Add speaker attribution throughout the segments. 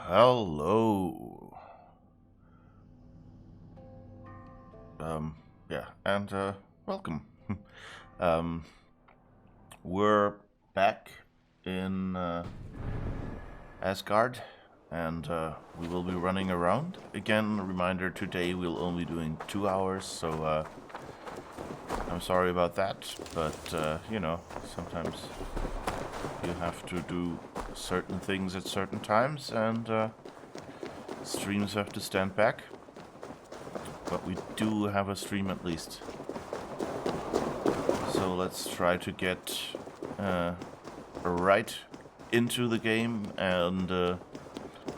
Speaker 1: Hello. Yeah, and welcome. um, we're back in Asgard, and we will be running around. Again, a reminder, today we'll only be doing 2 hours, so I'm sorry about that, but, sometimes you have to do certain things at certain times, and streams have to stand back. But we do have a stream at least. So let's try to get right into the game and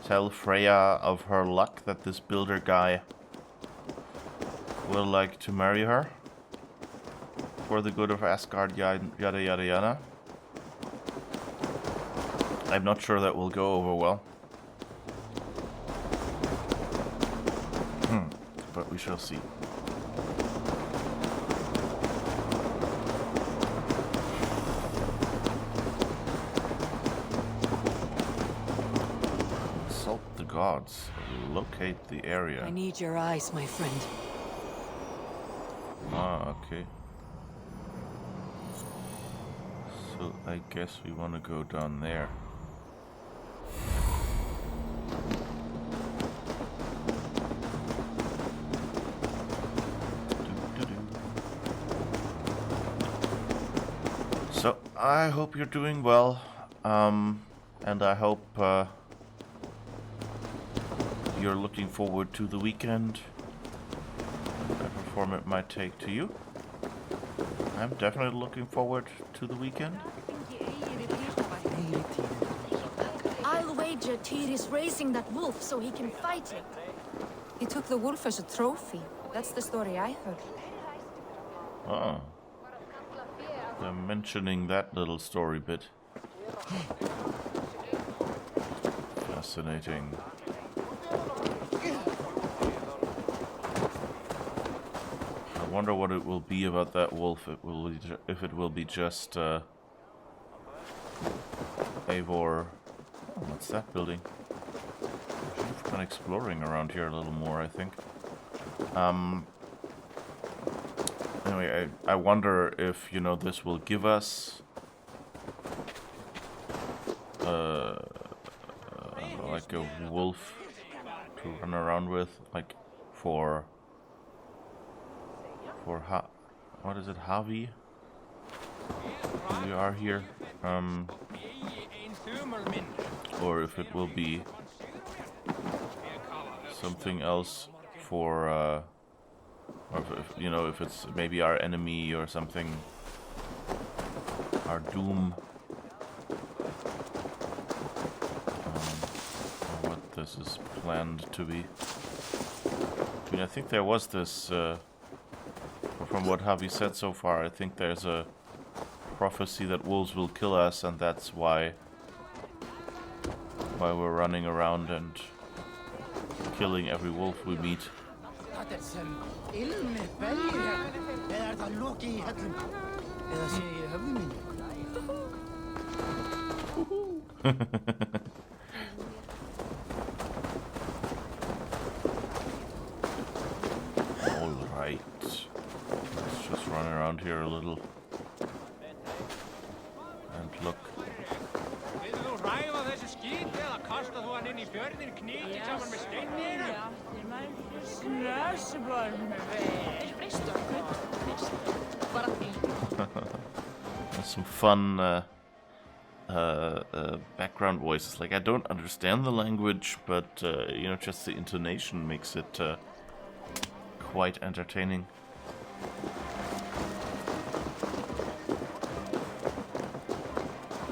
Speaker 1: tell Freya of her luck that this builder guy will like to marry her for the good of Asgard, yada yada yada. I'm not sure that will go over well. But we shall see. Consult the gods. Locate the area.
Speaker 2: I need your eyes, my friend.
Speaker 1: Ah, okay. So I guess we want to go down there. So I hope you're doing well, and I hope you're looking forward to the weekend, whatever form it might take to you. I'm definitely looking forward to the weekend.
Speaker 3: I'll wager Tyr is raising that wolf so he can fight it.
Speaker 2: He took the wolf as a trophy. That's the story I heard.
Speaker 1: Oh. They're mentioning that little story bit. Fascinating. I wonder what it will be about that wolf. If it will be just Eivor. Oh, what's that building? I've been exploring around here a little more, I think. Anyway, I wonder if, this will give us like a wolf to run around with, like for what is it, Javi? We are here, or if it will be something else for or if it's maybe our enemy or something, our doom, or what this is planned to be. I mean, I think there was this, from what Javi said so far, I think there's a prophecy that wolves will kill us, and that's why we're running around and killing every wolf we meet. Alright. Let's just run around here a little. And look. There's some fun background voices. Like, I don't understand the language, but just the intonation makes it quite entertaining.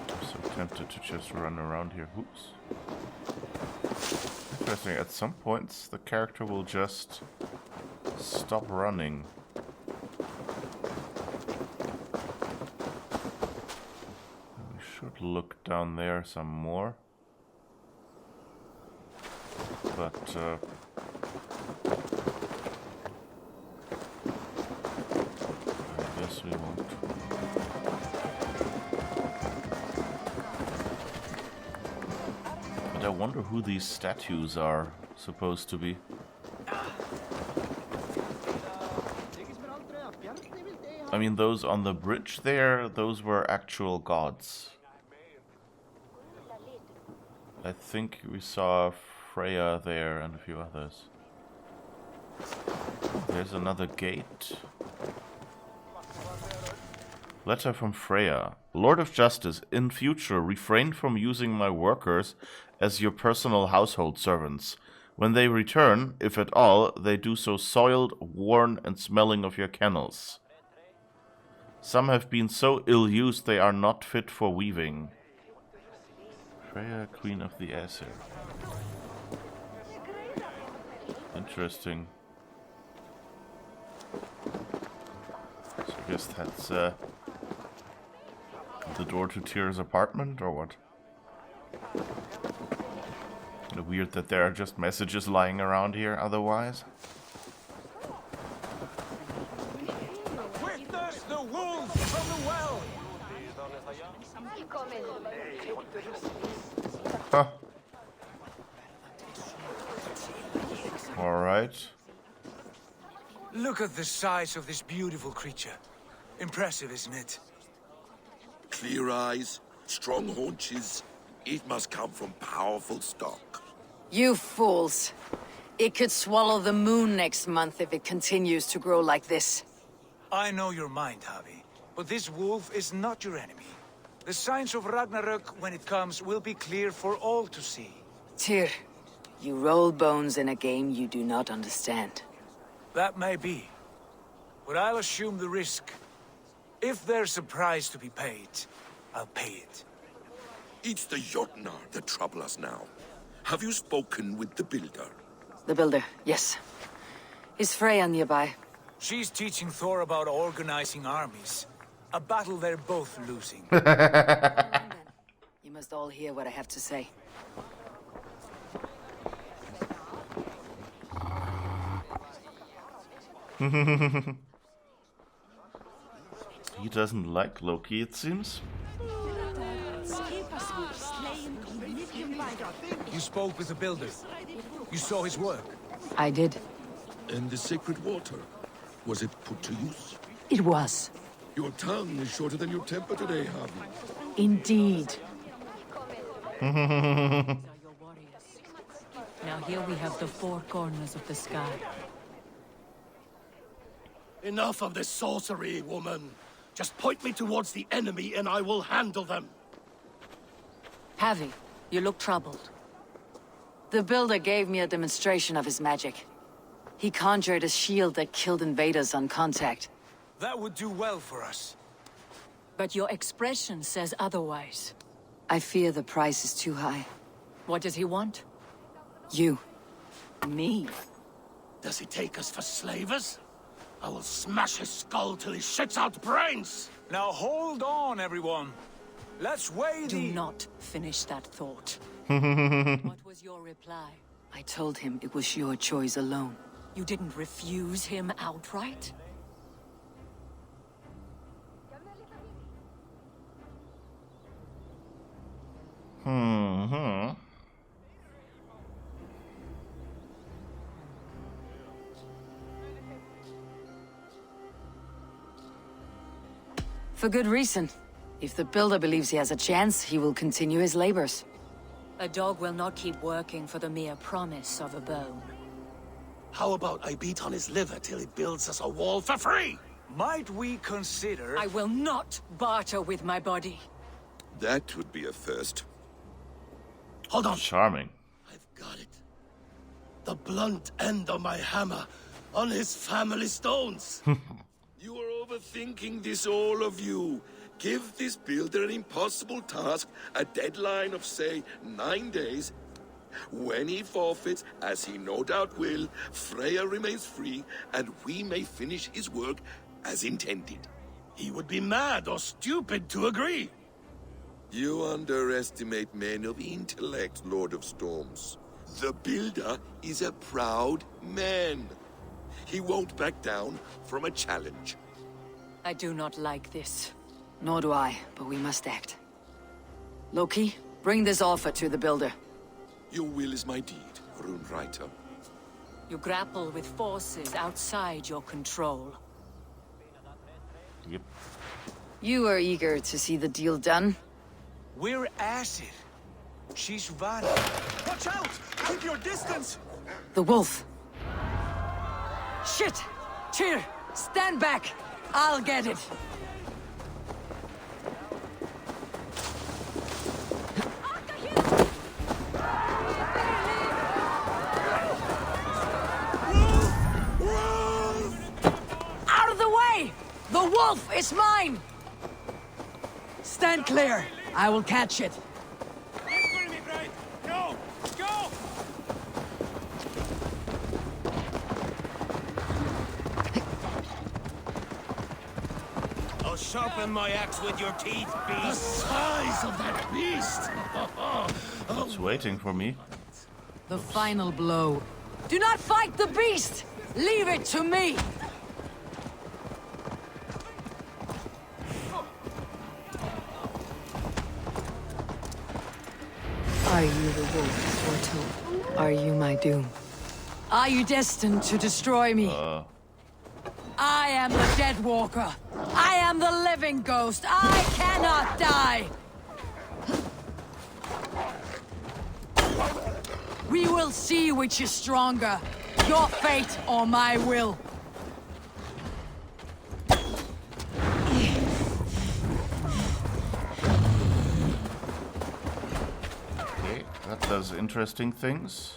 Speaker 1: I'm so tempted to just run around here. Oops. Interesting. At some points, the character will just stop running. We should look down there some more. But I guess we won't. I wonder who these statues are supposed to be. I mean, those on the bridge there, those were actual gods. I think we saw Freya there and a few others. There's another gate. Letter from Freya. Lord of Justice, in future refrain from using my workers as your personal household servants. When they return, if at all, they do so soiled, worn, and smelling of your kennels. Some have been so ill-used they are not fit for weaving. Freya, Queen of the Aesir. Interesting. So I guess that's the door to Tyr's apartment, or what? Kind of weird that there are just messages lying around here otherwise.
Speaker 4: Witness the wolf from the well!
Speaker 1: Huh. Alright.
Speaker 4: Look at the size of this beautiful creature. Impressive, isn't it?
Speaker 5: Clear eyes, strong haunches. It must come from powerful stock.
Speaker 6: You fools. It could swallow the moon next month if it continues to grow like this.
Speaker 4: I know your mind, Javi, but this wolf is not your enemy. The signs of Ragnarök, when it comes, will be clear for all to see.
Speaker 6: Tyr, you roll bones in a game you do not understand.
Speaker 4: That may be, but I'll assume the risk. If there's a price to be paid, I'll pay it.
Speaker 5: It's the Jotnar that trouble us now. Have you spoken with the builder?
Speaker 6: The builder, yes. Is Freya nearby?
Speaker 4: She's teaching Thor about organizing armies. A battle they're both losing.
Speaker 6: You must all hear what I have to say.
Speaker 1: He doesn't like Loki, it seems.
Speaker 4: You spoke with the builder. You saw his work.
Speaker 6: I did.
Speaker 5: And the sacred water, was it put to use?
Speaker 6: It was.
Speaker 5: Your tongue is shorter than your temper today, Harvey.
Speaker 6: Indeed.
Speaker 7: Now here we have the four corners of the sky.
Speaker 8: Enough of this sorcery, woman. Just point me towards the enemy and I will handle them.
Speaker 6: Javi, you look troubled. The builder gave me a demonstration of his magic. He conjured a shield that killed invaders on contact.
Speaker 4: That would do well for us.
Speaker 7: But your expression says otherwise.
Speaker 6: I fear the price is too high.
Speaker 7: What does he want?
Speaker 6: You.
Speaker 7: Me?
Speaker 8: Does he take us for slavers? I will smash his skull till he shits out brains!
Speaker 4: Now hold on, everyone. Let's weigh
Speaker 7: Do
Speaker 4: the...
Speaker 7: not finish that thought. What was your reply?
Speaker 6: I told him it was your choice alone.
Speaker 7: You didn't refuse him outright?
Speaker 6: For good reason. If the builder believes he has a chance, he will continue his labors.
Speaker 7: A dog will not keep working for the mere promise of a bone.
Speaker 8: How about I beat on his liver till he builds us a wall for free?
Speaker 4: Might we consider...
Speaker 7: I will not barter with my body.
Speaker 5: That would be a first.
Speaker 8: Hold on.
Speaker 1: Charming.
Speaker 8: I've got it. The blunt end of my hammer on his family stones.
Speaker 5: You are overthinking this, all of you. Give this builder an impossible task, a deadline of, say, 9 days. When he forfeits, as he no doubt will, Freya remains free, and we may finish his work as intended.
Speaker 8: He would be mad or stupid to agree.
Speaker 5: You underestimate men of intellect, Lord of Storms. The builder is a proud man. He won't back down from a challenge.
Speaker 7: I do not like this.
Speaker 6: Nor do I, but we must act. Loki, bring this offer to the builder.
Speaker 5: Your will is my deed, Rune Writer.
Speaker 7: You grapple with forces outside your control.
Speaker 1: Yep.
Speaker 6: You are eager to see the deal done?
Speaker 4: We're Acid. She's Vana. Watch out! Keep your distance!
Speaker 6: The wolf. Shit! Tyr, stand back! I'll get it! Out of the way! The wolf is mine! Stand clear. I will catch it.
Speaker 4: Go! Go!
Speaker 8: I'll sharpen my axe with your teeth, beast. The size of that beast!
Speaker 1: It's waiting for me.
Speaker 6: The final blow. Do not fight the beast! Leave it to me! Are you the wolf foretold? Are you my doom? Are you destined to destroy me? I am the Dead Walker. I am the living ghost. I cannot die! We will see which is stronger. Your fate or my will.
Speaker 1: Okay, that does interesting things.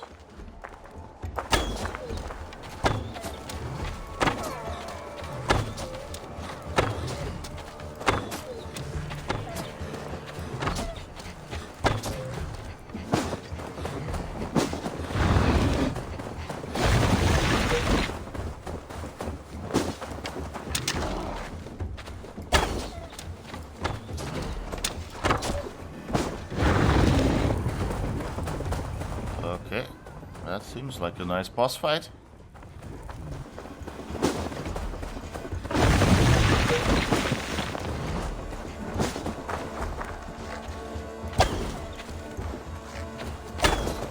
Speaker 1: Okay, that seems like a nice boss fight.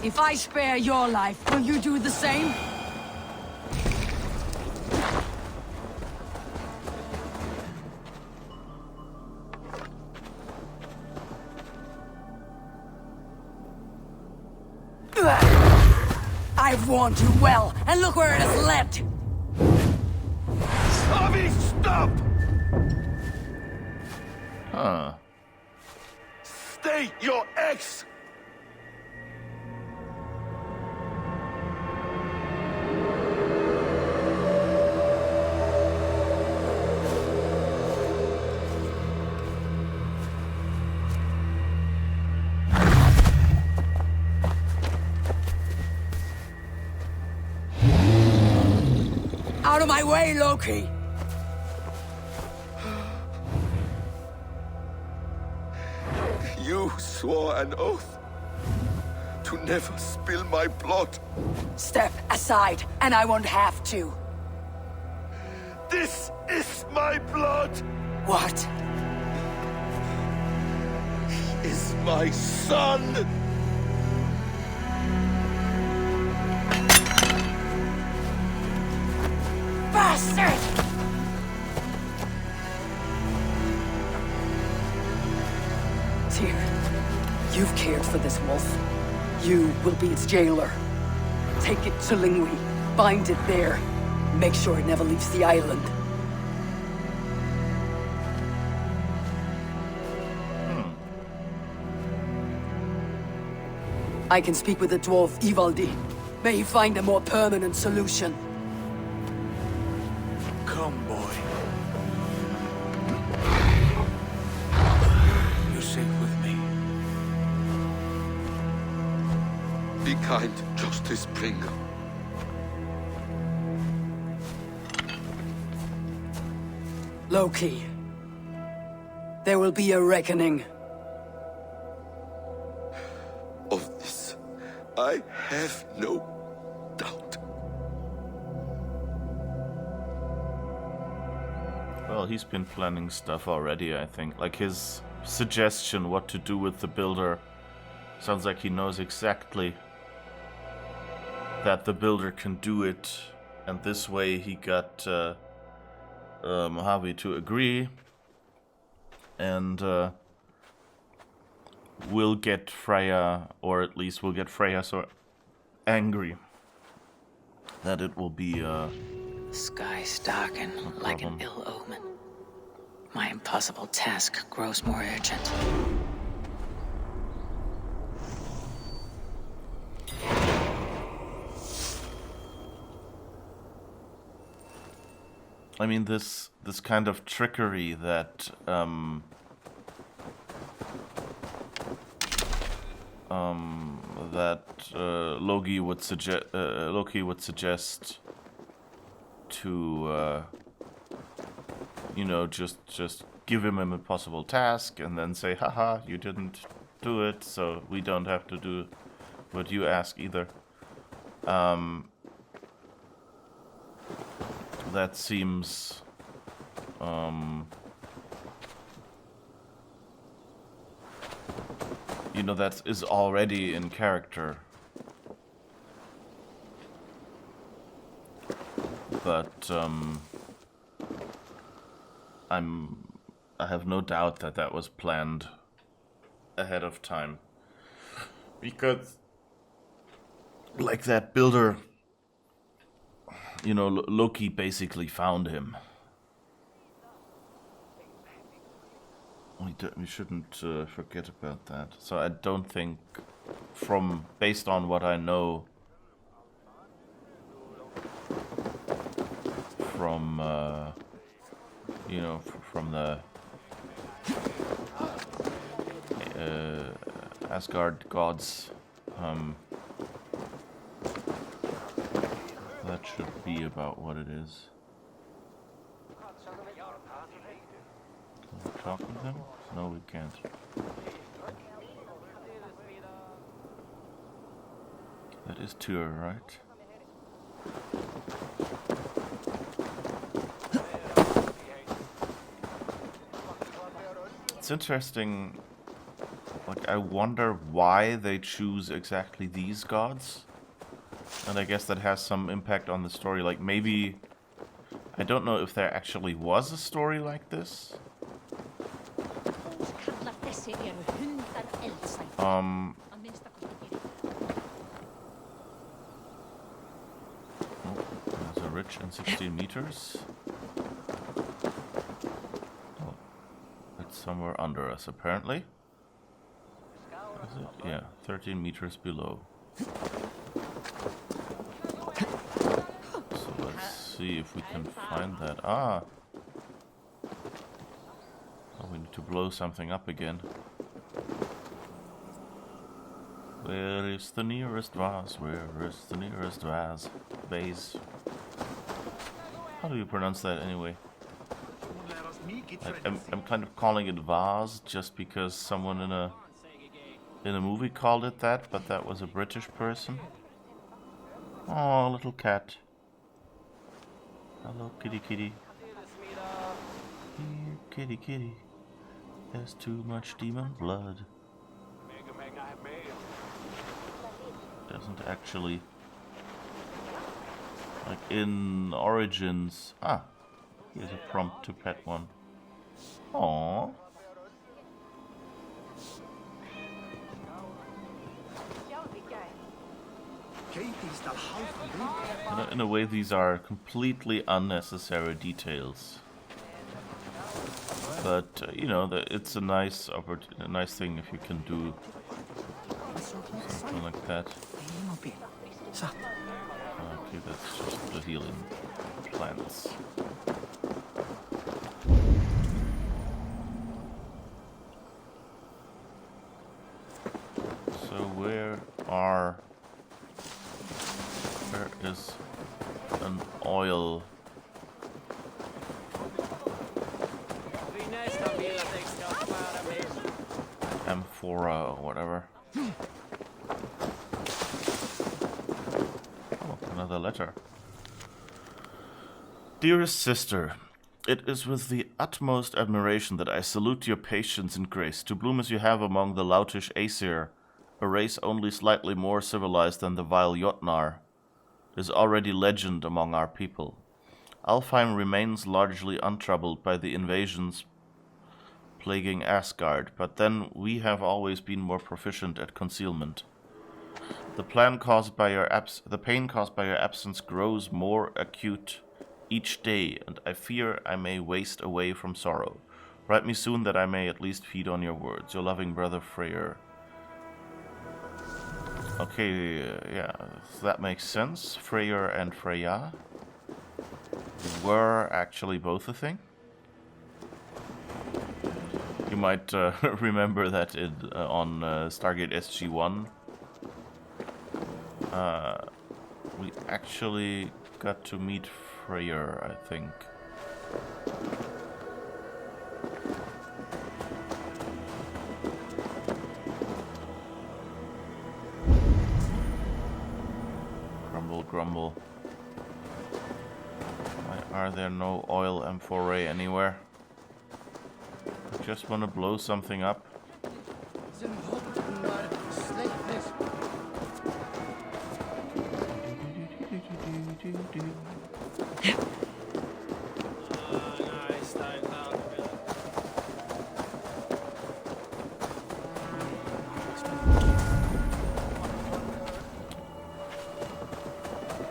Speaker 6: If I spare your life, will you do the same? I've warned you well, and look where it has led!
Speaker 5: Harvey, stop!
Speaker 1: Huh.
Speaker 5: Stay your ex!
Speaker 6: Out of my way, Loki!
Speaker 5: You swore an oath to never spill my blood.
Speaker 6: Step aside, and I won't have to.
Speaker 5: This is my blood!
Speaker 6: What?
Speaker 5: He is my son!
Speaker 6: Bastard! Tyr, you've cared for this wolf. You will be its jailer. Take it to Lingui, bind it there. Make sure it never leaves the island. I can speak with the dwarf Ivaldi. May he find a more permanent solution.
Speaker 4: Come, boy. You're safe with me.
Speaker 5: Be kind, Justice Bringer.
Speaker 6: Loki. There will be a reckoning.
Speaker 5: Of this, I have no doubt.
Speaker 1: Well, he's been planning stuff already, I think. Like his suggestion what to do with the builder sounds like he knows exactly that the builder can do it, and this way he got Mojave to agree, and we'll get Freya, or at least we'll get Freya so angry that it will be
Speaker 9: Skies darken like an ill omen. My impossible task grows more urgent.
Speaker 1: I mean, this kind of trickery that Loki would suggest to you know, just give him an impossible task and then say, haha, you didn't do it, so we don't have to do what you ask either. That seems you know, that is already in character. But I have no doubt that that was planned ahead of time. Because like that builder, you know, Loki basically found him. We shouldn't forget about that. So I don't think, based on what I know from, you know, from the Asgard gods, that should be about what it is. Can we talk with them? No, we can't. That is Tyr, right? It's interesting. Like, I wonder why they choose exactly these gods. And I guess that has some impact on the story. Like, maybe... I don't know if there actually was a story like this. Oh, there's a ridge in 16 meters. Oh, it's somewhere under us, apparently. Is it? Yeah, 13 meters below. So let's see if we can find that. Ah! Oh, we need to blow something up again. Where is the nearest vase? Where is the nearest vase? Vase. How do you pronounce that anyway? I'm kind of calling it vase just because someone in a movie called it that, but that was a British person. Oh, little cat. Hello, kitty kitty. Here, kitty kitty. There's too much demon blood. Doesn't actually, like in Origins. Ah, here's a prompt to pet one. Aww. In a way, these are completely unnecessary details. But you know, it's a nice thing if you can do something like that. Okay, that's just the healing plants. So where is an oil amphora or whatever? Oh, another letter. Dearest sister, it is with the utmost admiration that I salute your patience and grace. To bloom as you have among the loutish Aesir, a race only slightly more civilized than the vile Jotnar, is already legend among our people. Alfheim remains largely untroubled by the invasions plaguing Asgard, but then we have always been more proficient at concealment. The pain caused by your absence grows more acute each day, and I fear I may waste away from sorrow. Write me soon that I may at least feed on your words. Your loving brother Freyr. Okay, yeah, that makes sense. Freyr and Freya were actually both a thing. You might remember that on Stargate SG-1. We actually got to meet Freyr, I think. Grumble, grumble. Why are there no oil amphorae anywhere? I just want to blow something up.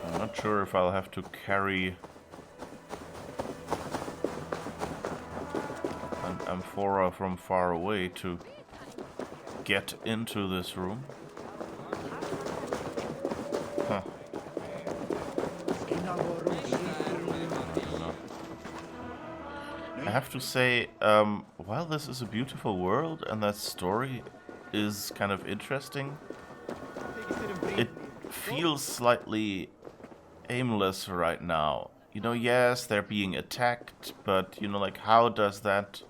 Speaker 1: I'm not sure if I'll have to carry an amphora from far away to get into this room. Huh. I have to say, while this is a beautiful world and that story is kind of interesting, it feels slightly aimless right now. You know, yes, they're being attacked, but, you know, like, how does that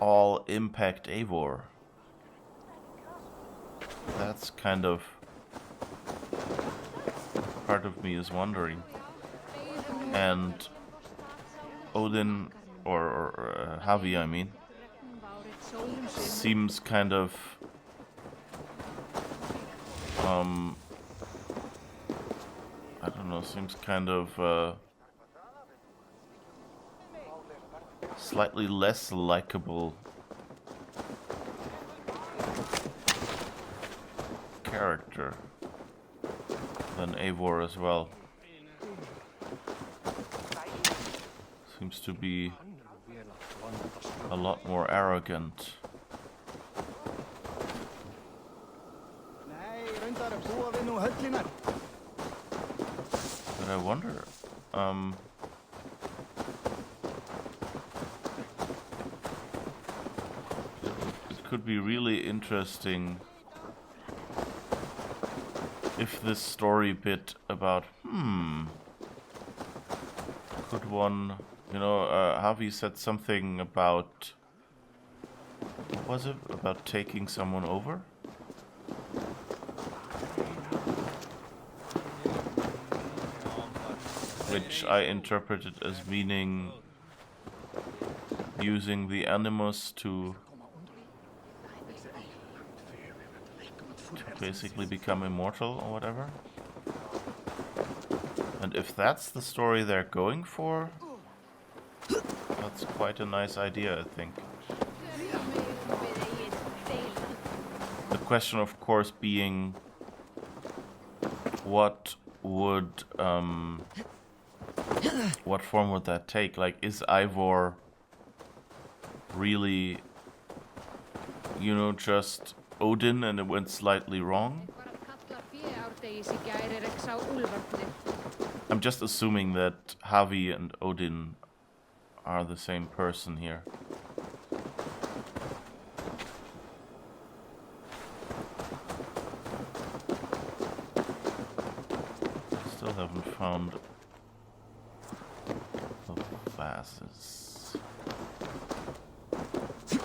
Speaker 1: all impact Eivor? That's kind of part of me is wondering. And Odin, or Havi, I mean, seems kind of I don't know, seems kind of slightly less likable character than Eivor as well. Seems to be a lot more arrogant. But I wonder, it could be really interesting if this story bit about, could one, you know, Javi said something about, what was it, about taking someone over? Which I interpreted as meaning using the animus to basically become immortal or whatever. And if that's the story they're going for, that's quite a nice idea, I think. The question, of course, being what form would that take? Like, is Eivor really, you know, just Odin and it went slightly wrong? I'm just assuming that Havi and Odin are the same person here. Still haven't found the vases. These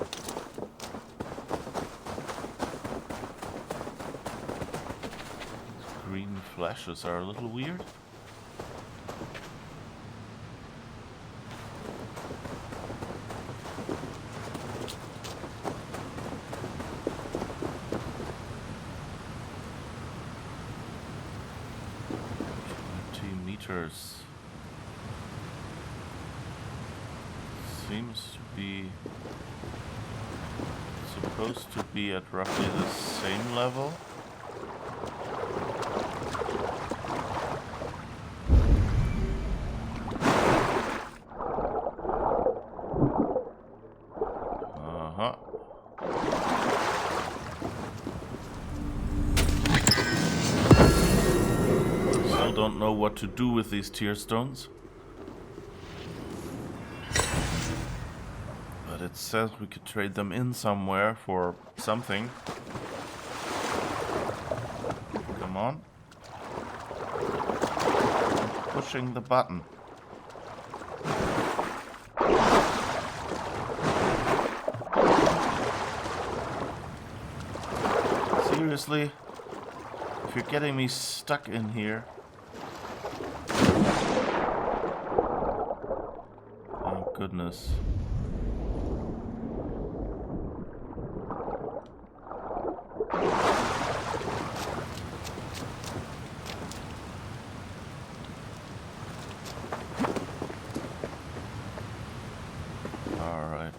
Speaker 1: green flashes are a little weird. pictures seems to be supposed to be at roughly the same level. Still don't know what to do with these tear stones. But it says we could trade them in somewhere for something. Come on. Pushing the button. Seriously? If you're getting me stuck in here. Oh goodness. Alright.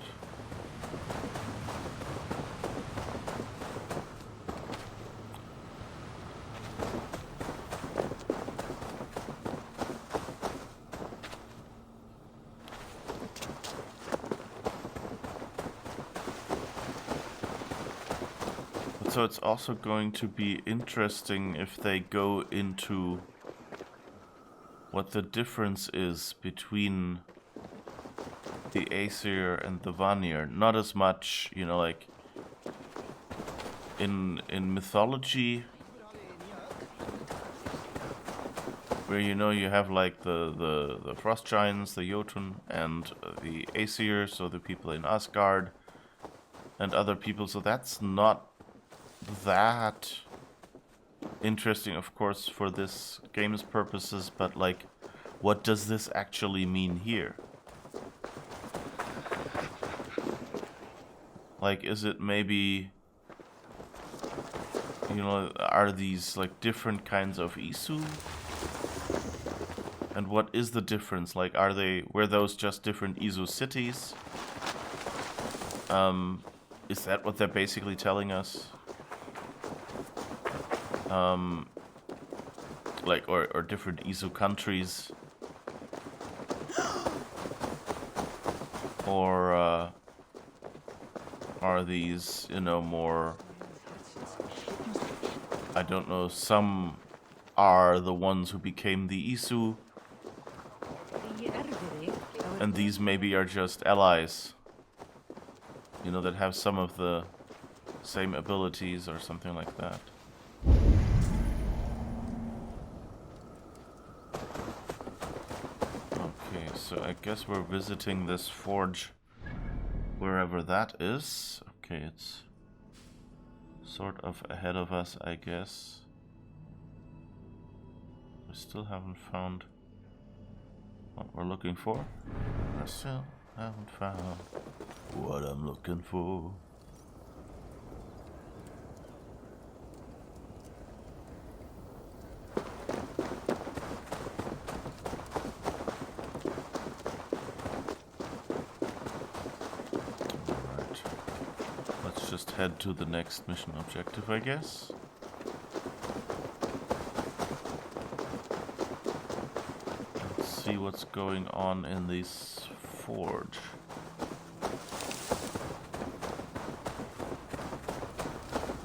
Speaker 1: So it's also going to be interesting if they go into what the difference is between the Aesir and the Vanir. Not as much, you know, like in mythology, where you know you have like the frost giants, the Jotun, and the Aesir, so the people in Asgard and other people. So that's not that interesting, of course, for this game's purposes, but like, what does this actually mean here? Like, is it maybe, you know, are these like different kinds of Isu? And what is the difference? Like, were those just different Isu cities? Is that what they're basically telling us? Like, or different Isu countries, or are these, you know, more, I don't know, some are the ones who became the Isu, and these maybe are just allies, you know, that have some of the same abilities or something like that. So I guess we're visiting this forge, wherever that is. Okay, it's sort of ahead of us, I guess. We still haven't found what we're looking for. I still haven't found what I'm looking for. Head to the next mission objective, I guess. Let's see what's going on in this forge.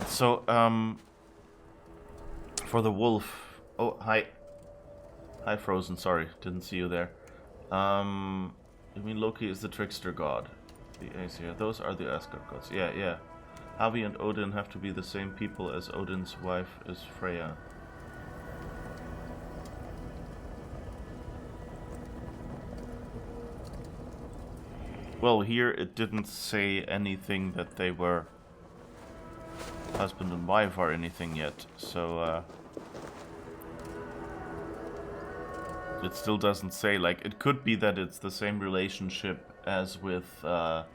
Speaker 1: So, for the wolf. Oh, hi. Hi, Frozen. Sorry, didn't see you there. You mean Loki is the trickster god? The Aesir. Those are the Asgard gods. Yeah. Havi and Odin have to be the same people as Odin's wife is Freya. Well, here it didn't say anything that they were husband and wife or anything yet, so it still doesn't say. Like, it could be that it's the same relationship as with the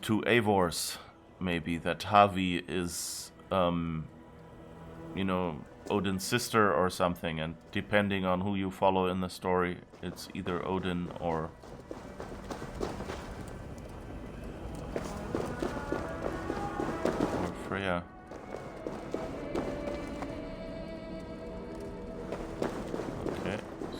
Speaker 1: two Eivors, maybe, that Havi is, you know, Odin's sister or something, and depending on who you follow in the story, it's either Odin or Freya. Okay,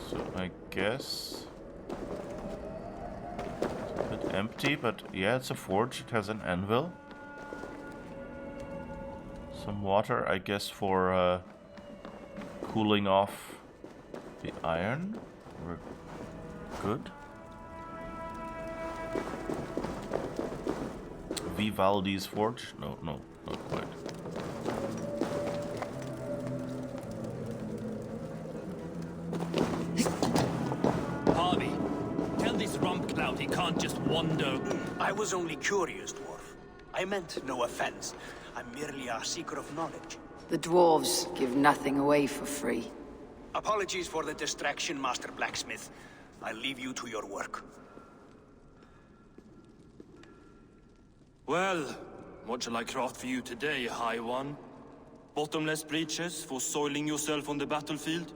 Speaker 1: so I guess it's a bit empty, but yeah, it's a forge. It has an anvil. Some water, I guess, for cooling off the iron. We're good. Vivaldi's forge? No, not quite.
Speaker 10: Harvey, tell this rump clout he can't just wander.
Speaker 11: I was only curious, dwarf. I meant no offense. I'm merely a seeker of knowledge.
Speaker 6: The dwarves give nothing away for free.
Speaker 11: Apologies for the distraction, Master Blacksmith. I'll leave you to your work.
Speaker 10: Well, what shall I craft for you today, High One? Bottomless breeches for soiling yourself on the battlefield?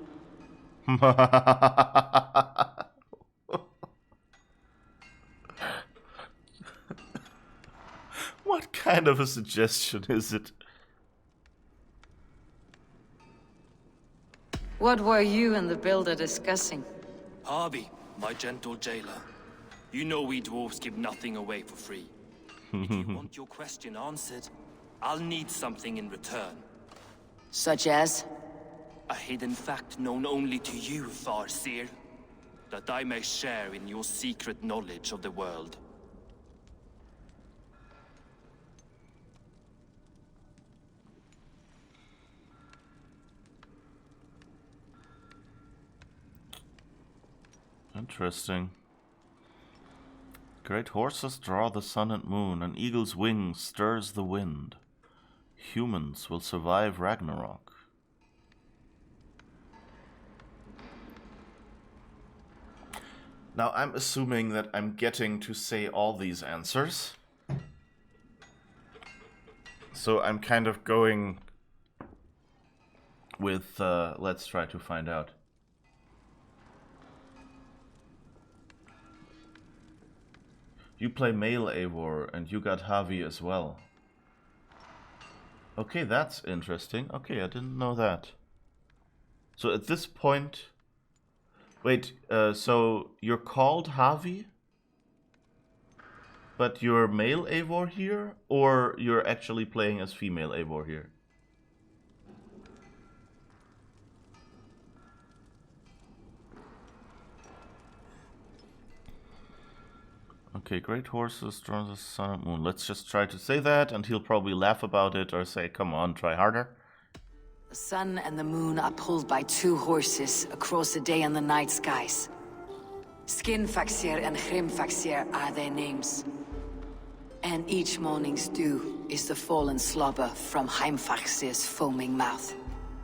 Speaker 1: What kind of a suggestion is it?
Speaker 6: What were you and the builder discussing?
Speaker 10: Harvey, my gentle jailer. You know we dwarves give nothing away for free. If you want your question answered, I'll need something in return.
Speaker 6: Such as?
Speaker 10: A hidden fact known only to you, Farseer. That I may share in your secret knowledge of the world.
Speaker 1: Interesting. Great horses draw the sun and moon, an eagle's wing stirs the wind. Humans will survive Ragnarok. Now I'm assuming that I'm getting to say all these answers. So I'm kind of going with, let's try to find out. You play male Eivor, and you got Javi as well. Okay, that's interesting. Okay, I didn't know that. So at this point... Wait, so you're called Javi? But you're male Eivor here? Or you're actually playing as female Eivor here? Okay, great horses draw the sun and moon. Let's just try to say that, and he'll probably laugh about it or say, come on, try harder.
Speaker 6: The sun and the moon are pulled by two horses across the day and the night skies. Skinfaxir and Hrimfaxir are their names. And each morning's dew is the fallen slobber from Heimfaxir's foaming mouth.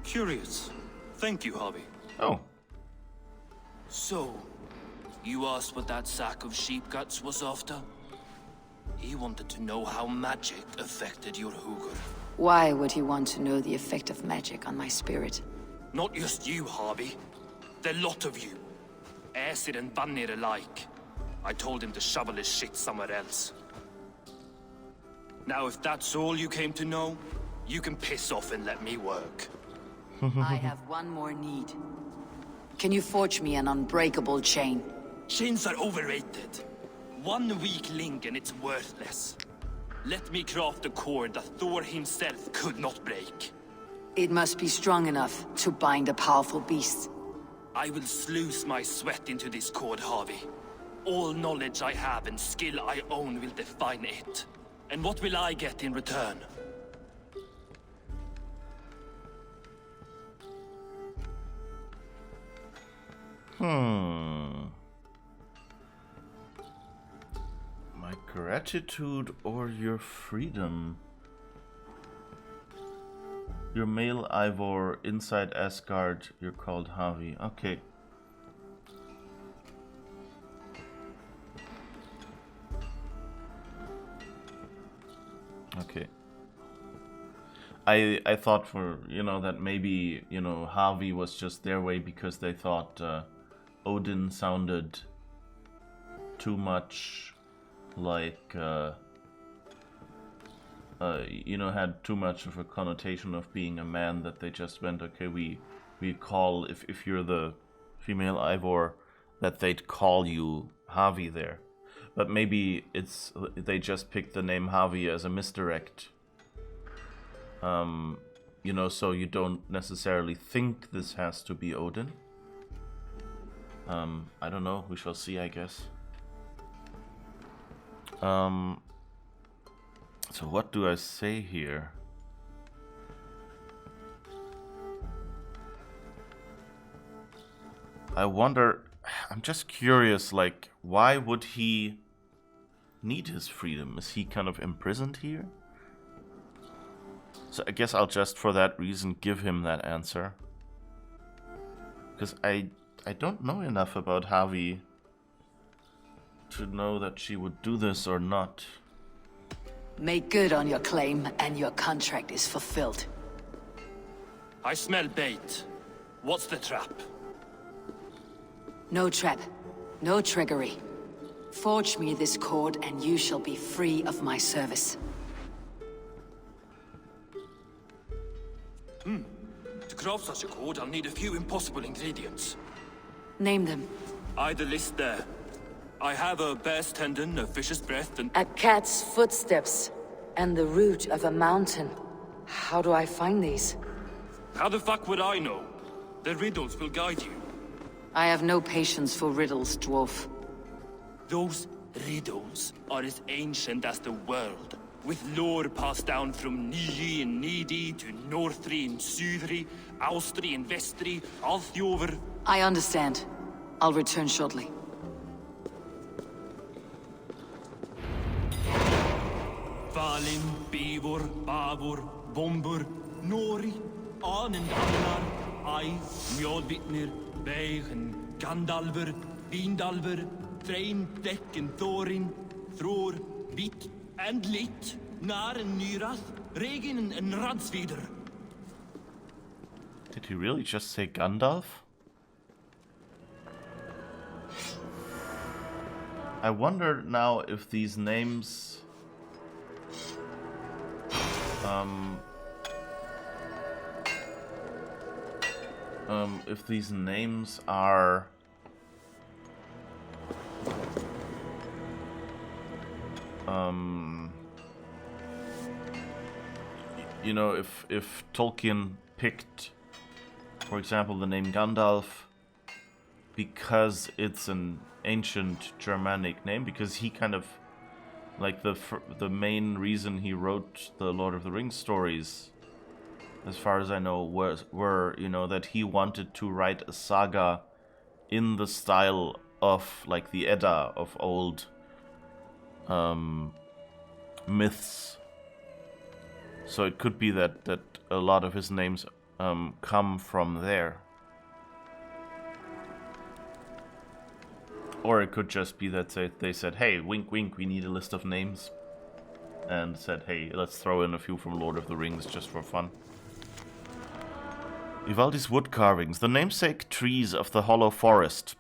Speaker 10: Curious. Thank you, Harvey.
Speaker 1: Oh.
Speaker 10: So, you asked what that sack of sheep guts was after? He wanted to know how magic affected your Hugr.
Speaker 6: Why would he want to know the effect of magic on my spirit?
Speaker 10: Not just you, Harvey. The lot of you. Aesir and Vanir alike. I told him to shovel his shit somewhere else. Now, if that's all you came to know, you can piss off and let me work.
Speaker 6: I have one more need. Can you forge me an unbreakable chain?
Speaker 10: Chains are overrated. One weak link and it's worthless. Let me craft a cord that Thor himself could not break.
Speaker 6: It must be strong enough to bind a powerful beast.
Speaker 10: I will sluice my sweat into this cord, Harvey. All knowledge I have and skill I own will define it. And what will I get in return?
Speaker 1: My gratitude or your freedom? You're male Eivor, inside Asgard, you're called Javi. Okay. Okay. I thought for, you know, that maybe, you know, Harvey was just their way because they thought Odin sounded too much like, you know, had too much of a connotation of being a man, that they just went, okay, we call, if you're the female Ivor, that they'd call you Harvey there. But maybe they just picked the name Harvey as a misdirect. You know, so you don't necessarily think this has to be Odin. I don't know, we shall see, I guess. So what do I say here? I wonder, I'm just curious, like, why would he need his freedom? Is he kind of imprisoned here? So I guess I'll just, for that reason, give him that answer. Because I don't know enough about Harvey to know that she would do this or not.
Speaker 6: Make good on your claim, and your contract is fulfilled.
Speaker 10: I smell bait. What's the trap?
Speaker 6: No trap. No trickery. Forge me this cord, and you shall be free of my service.
Speaker 10: To craft such a cord, I'll need a few impossible ingredients.
Speaker 6: Name them.
Speaker 10: The list there. I have a bear's tendon, a fish's breath, and...
Speaker 6: A cat's footsteps, and the root of a mountain. How do I find these?
Speaker 10: How the fuck would I know? The riddles will guide you.
Speaker 6: I have no patience for riddles, dwarf.
Speaker 10: Those riddles are as ancient as the world, with lore passed down from Niji and Needy to Northri and Suthri, Austri and Vestri, Althjover.
Speaker 6: I understand. I'll return shortly.
Speaker 10: Valin, Beivor, Bavor, Bombur, Nori, Anand Annar, Ai, Mjolvitnir, Veigen, Gandalfur, Vindalfur, Threin, Dekk and Thorin, Thror, Vit and Lit, Nar and Nyrath, Regin and Radsvider.
Speaker 1: Did he really just say Gandalf? I wonder now if these names... if these names are... you know, if Tolkien picked, for example, the name Gandalf because it's an ancient Germanic name, because he kind of, like, the main reason he wrote the Lord of the Rings stories, as far as I know, were, you know, that he wanted to write a saga in the style of, like, the Edda of old myths. So it could be that a lot of his names come from there. Or it could just be that they said, hey, wink wink, we need a list of names. And said, hey, let's throw in a few from Lord of the Rings just for fun. Ivaldi's wood carvings. The namesake trees of the Hollow Forest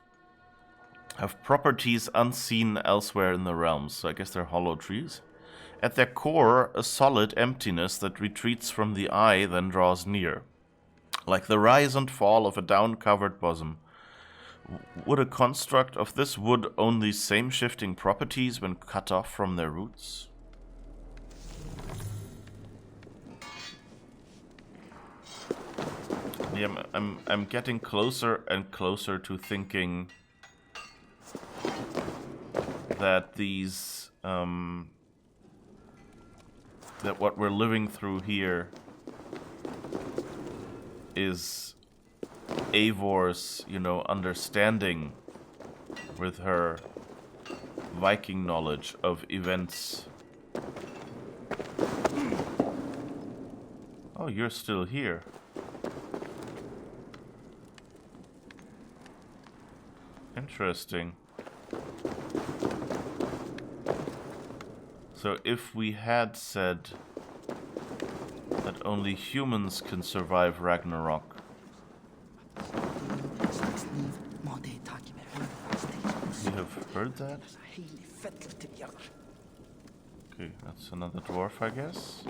Speaker 1: have properties unseen elsewhere in the realms. So I guess they're hollow trees. At their core, a solid emptiness that retreats from the eye, then draws near. Like the rise and fall of a down-covered bosom. Would a construct of this wood own these same shifting properties when cut off from their roots? Yeah, I'm getting closer and closer to thinking that these that what we're living through here is Eivor's, you know, understanding with her Viking knowledge of events. Oh, you're still here. Interesting. So if we had said that only humans can survive Ragnarok. You have heard that? Okay, that's another dwarf, I guess.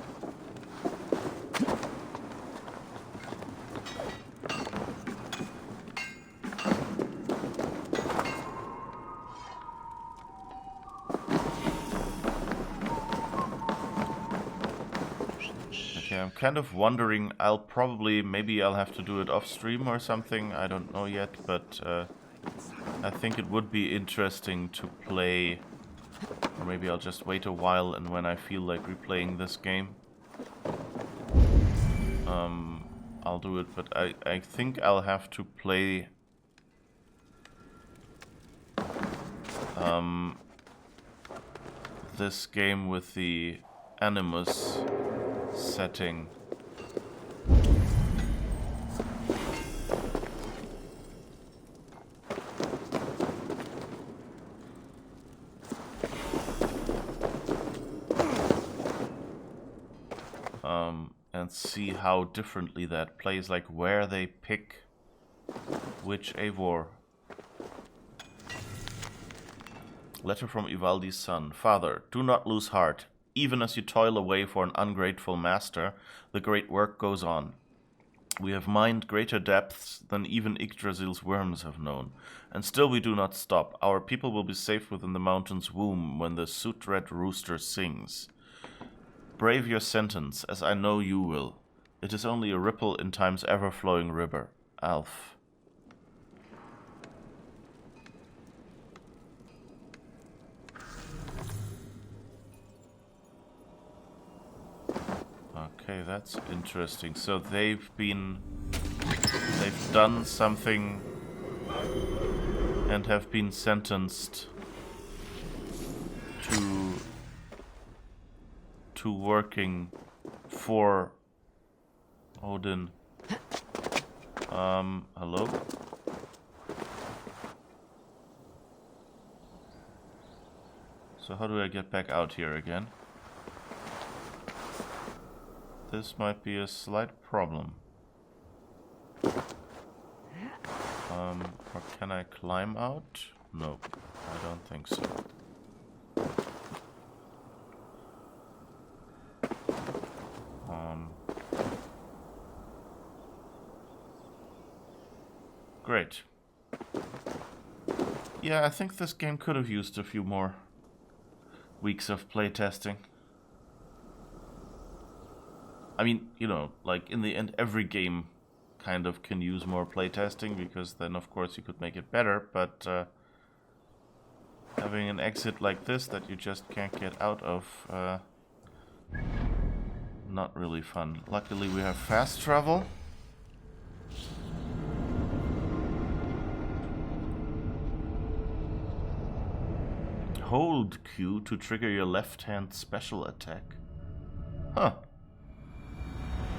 Speaker 1: Okay, I'm kind of wondering, maybe I'll have to do it off stream or something, I don't know yet, but I think it would be interesting to play, or maybe I'll just wait a while and when I feel like replaying this game, I'll do it, but I think I'll have to play this game with the Animus setting. And see how differently that plays, like where they pick which Eivor. Letter from Ivaldi's son. Father, do not lose heart. Even as you toil away for an ungrateful master, the great work goes on. We have mined greater depths than even Yggdrasil's worms have known, and still we do not stop. Our people will be safe within the mountain's womb when the soot-red rooster sings. Brave your sentence, as I know you will. It is only a ripple in time's ever-flowing river. Alf. Okay, that's interesting. So they've done something and have been sentenced to working for Odin. Hello? So how do I get back out here again? This might be a slight problem. Or can I climb out? Nope, I don't think so. Great. Yeah, I think this game could have used a few more weeks of playtesting. I mean, you know, like in the end, every game kind of can use more playtesting, because then of course you could make it better, but having an exit like this that you just can't get out of, not really fun. Luckily we have fast travel. Hold Q to trigger your left-hand special attack. Huh.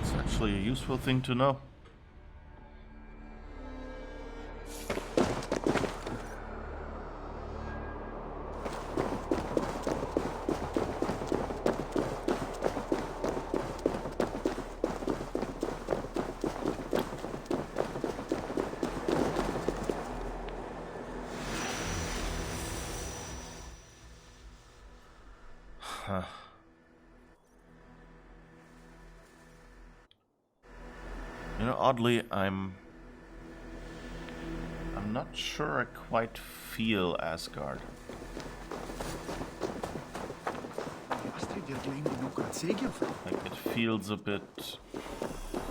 Speaker 1: It's actually a useful thing to know. You know, oddly, I'm not sure I quite feel Asgard. Like, it feels a bit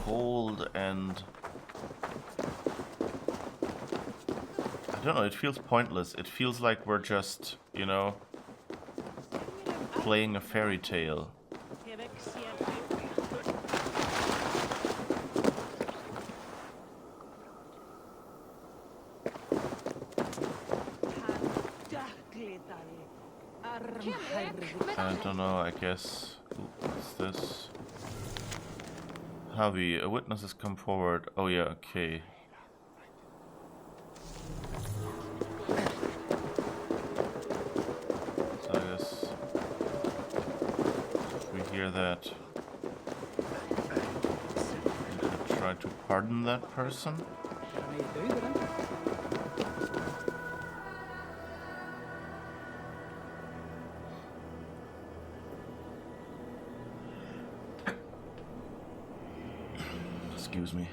Speaker 1: cold and I don't know, it feels pointless. It feels like we're just, you know, playing a fairy tale. I don't know, I guess. Ooh, what's this? Javi, a witness has come forward. Oh yeah, okay. So I guess if we hear that. try to pardon that person. Excuse me.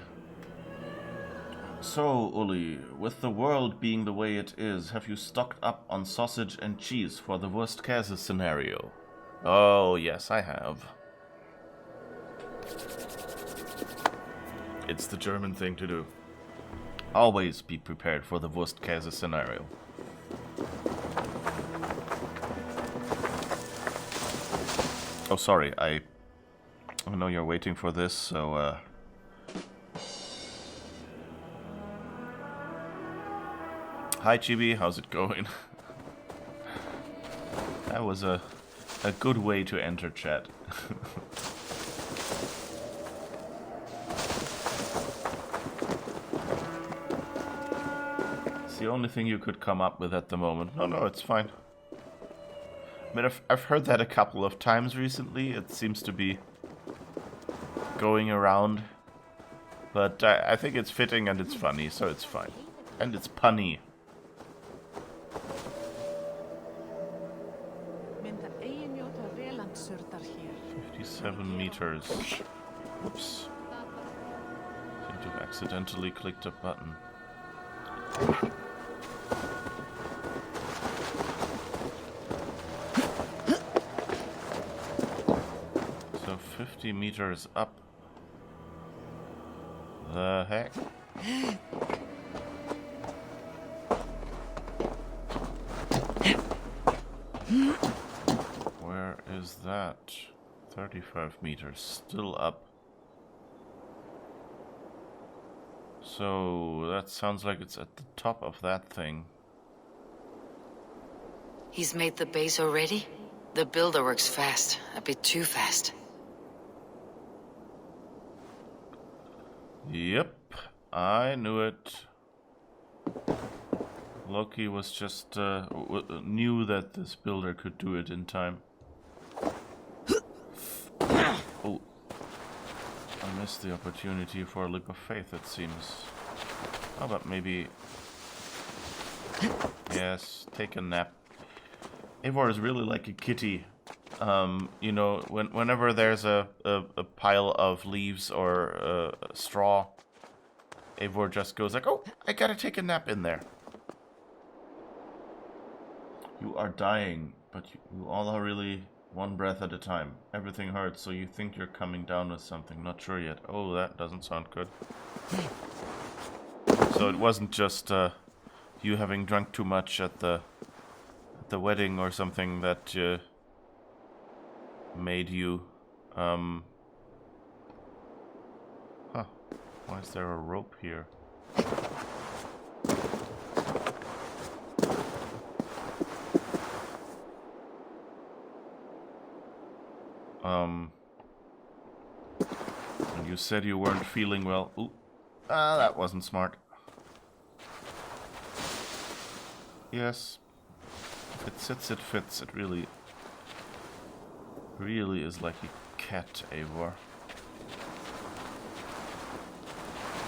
Speaker 1: So, Uli, with the world being the way it is, have you stocked up on sausage and cheese for the worst case scenario? Oh, yes, I have. It's the German thing to do. Always be prepared for the worst case scenario. Oh, sorry, I know you're waiting for this, so, Hi, Chibi, how's it going? That was a good way to enter chat. It's the only thing you could come up with at the moment. No, it's fine. I mean, I've heard that a couple of times recently. It seems to be going around. But I think it's fitting and it's funny, so it's fine. And it's punny. 57 meters. Whoops. Seem to have accidentally clicked a button. So 50 meters up. The heck? Where is that? 35 meters, still up. So that sounds like it's at the top of that thing.
Speaker 6: He's made the base already? The builder works fast, a bit too fast.
Speaker 1: Yep, I knew it. Loki was just knew that this builder could do it in time. Oh, I missed the opportunity for a leap of faith, it seems. How about maybe... Yes, take a nap. Eivor is really like a kitty. You know, whenever there's a pile of leaves or straw, Eivor just goes like, oh, I gotta take a nap in there. You are dying, but you all are really one breath at a time. Everything hurts, so you think you're coming down with something. Not sure yet. Oh, that doesn't sound good. So it wasn't just you having drunk too much at the wedding or something that made you... Huh. Why is there a rope here? And you said you weren't feeling well. Ooh. Ah, that wasn't smart. Yes. If it sits, it fits. It really is like a cat, Eivor.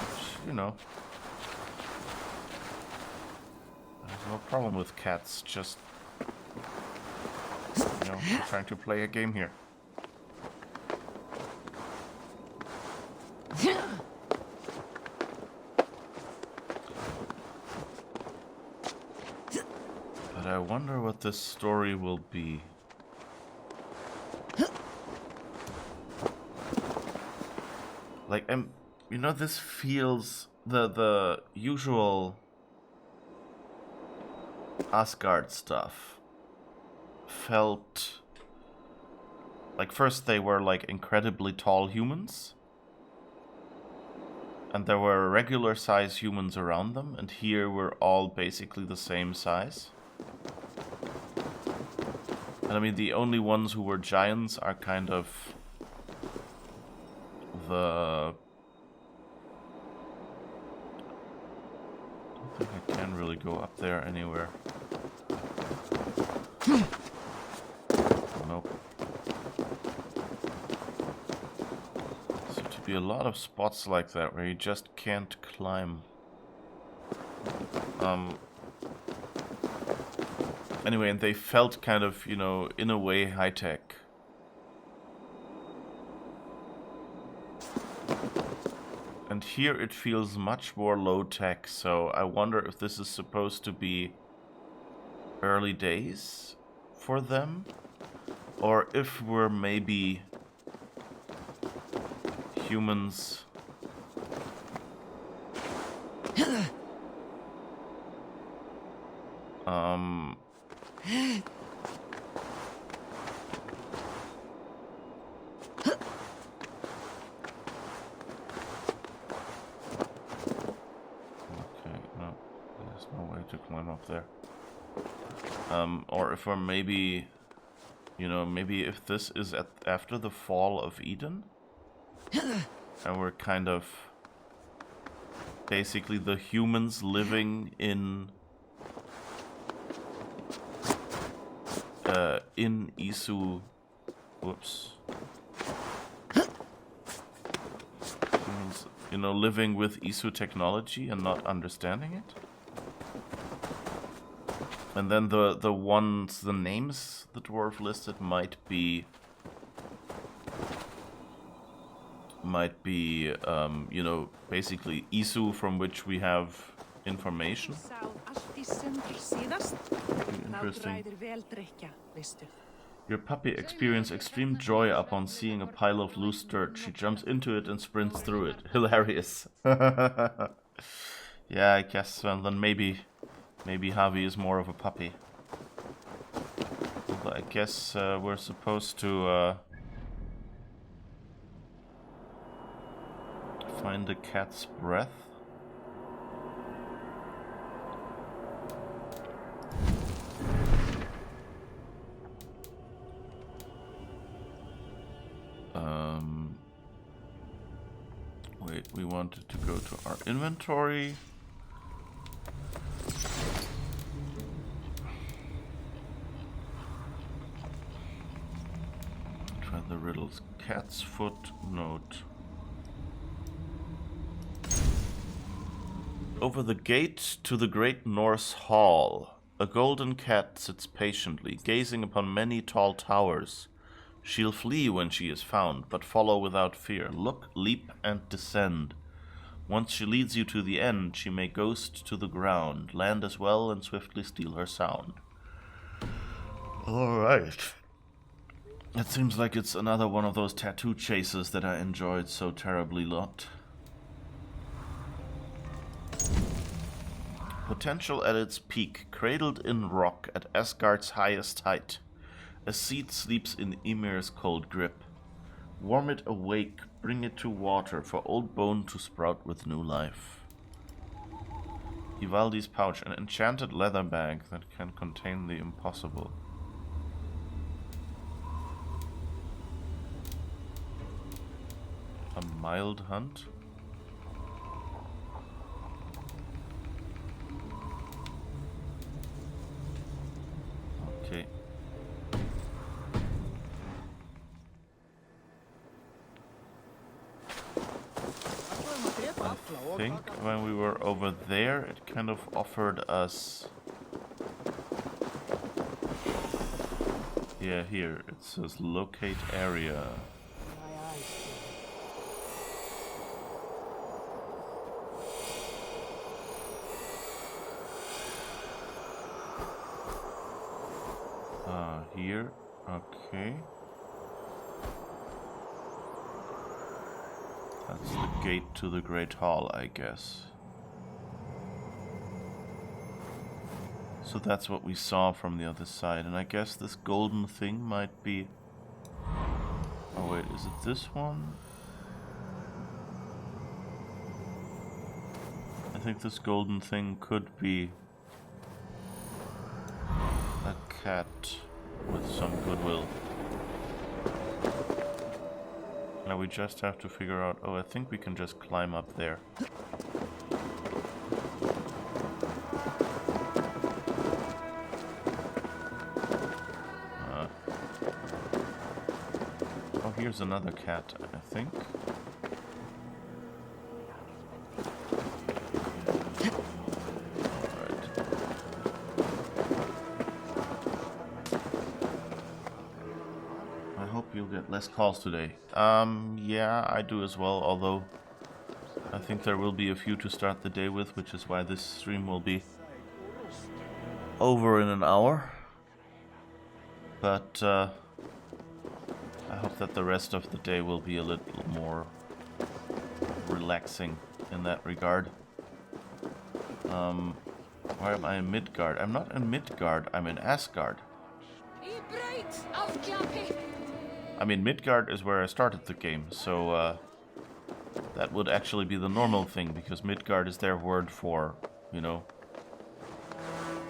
Speaker 1: Which, you know, there's no problem with cats, just, you know, we're trying to play a game here. But I wonder what this story will be. Like, you know, this feels the usual Asgard stuff felt like first they were like incredibly tall humans, and there were regular size humans around them, and here we're all basically the same size. And I mean, the only ones who were giants are kind of the... I don't think I can really go up there anywhere. Nope. So to be a lot of spots like that where you just can't climb. Anyway, and they felt kind of, you know, in a way high-tech. And here it feels much more low-tech, so I wonder if this is supposed to be early days for them, or if we're maybe humans okay, no, there's no way to climb up there. Or if we're maybe, you know, maybe if this is after the fall of Eden, and we're kind of basically the humans living in Isu, whoops, humans, you know, living with Isu technology and not understanding it. And then the names the dwarf listed might be, you know, basically Isu from which we have information. Interesting. Your puppy experiences extreme joy upon seeing a pile of loose dirt. She jumps into it and sprints through it. Hilarious. Yeah, I guess then maybe Javi is more of a puppy. But I guess we're supposed to find the cat's breath. Wait, we wanted to go to our inventory. Try the riddles. Cat's foot note. Over the gate to the great Norse hall, a golden cat sits patiently, gazing upon many tall towers. She'll flee when she is found, but follow without fear. Look, leap, and descend. Once she leads you to the end, she may ghost to the ground, land as well, and swiftly steal her sound. Alright. It seems like it's another one of those tattoo chases that I enjoyed so terribly lot. Potential at its peak, cradled in rock at Asgard's highest height. A seed sleeps in Ymir's cold grip. Warm it awake, bring it to water, for old bone to sprout with new life. Ivaldi's pouch, an enchanted leather bag that can contain the impossible. A mild hunt? Okay. I think when we were over there, it kind of offered us... Yeah, here, it says locate area. Here, okay. That's the gate to the Great Hall, I guess. So that's what we saw from the other side, and I guess this golden thing might be... Oh wait, is it this one? I think this golden thing could be a cat with some goodwill. Now we just have to figure out... Oh, I think we can just climb up there. Oh, here's another cat, I think. get less calls today. Yeah, I do as well, although I think there will be a few to start the day with, which is why this stream will be over in an hour. But I hope that the rest of the day will be a little more relaxing in that regard. Why am I in Midgard? I'm not in Midgard, I'm in Asgard. I mean, Midgard is where I started the game, so that would actually be the normal thing, because Midgard is their word for, you know,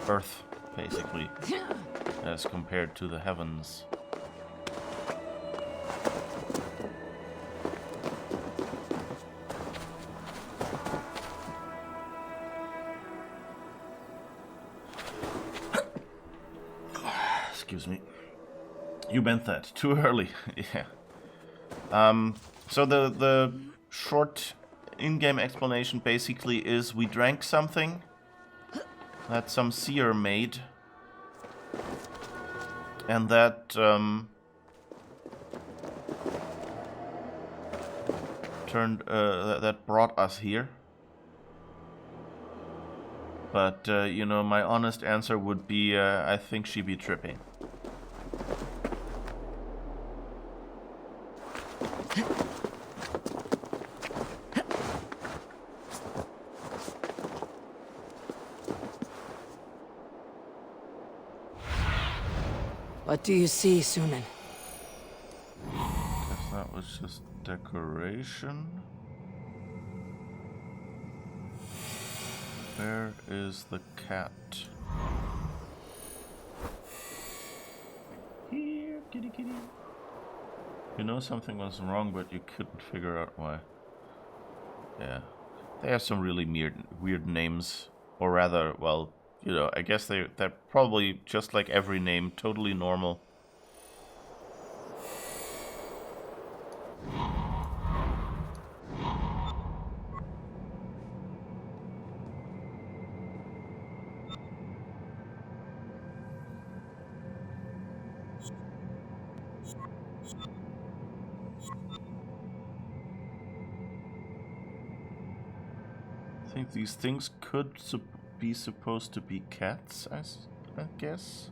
Speaker 1: Earth, basically, as compared to the heavens. Excuse me. You meant that. Too early. Yeah. So the short in-game explanation basically is we drank something that some seer made, and that that brought us here. But you know, my honest answer would be I think she be tripping.
Speaker 6: What do you see, Sunan?
Speaker 1: Guess that was just decoration. Where is the cat? Here, kitty kitty. You know something was wrong, but you couldn't figure out why. Yeah. They have some really weird names. Or rather, well, you know, I guess they're probably just like every name, totally normal. I think these things could be supposed to be cats, I guess.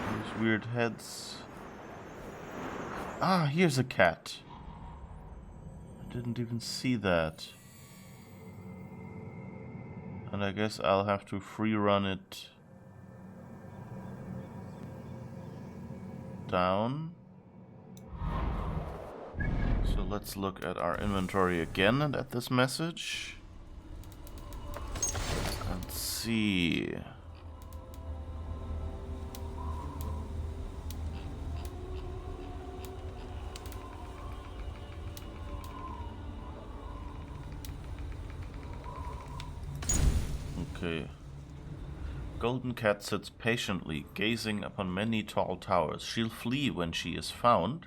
Speaker 1: These weird heads. Ah, here's a cat. I didn't even see that. And I guess I'll have to free run it down. So let's look at our inventory again and at this message. Let's see. Okay. Golden cat sits patiently, gazing upon many tall towers. She'll flee when she is found,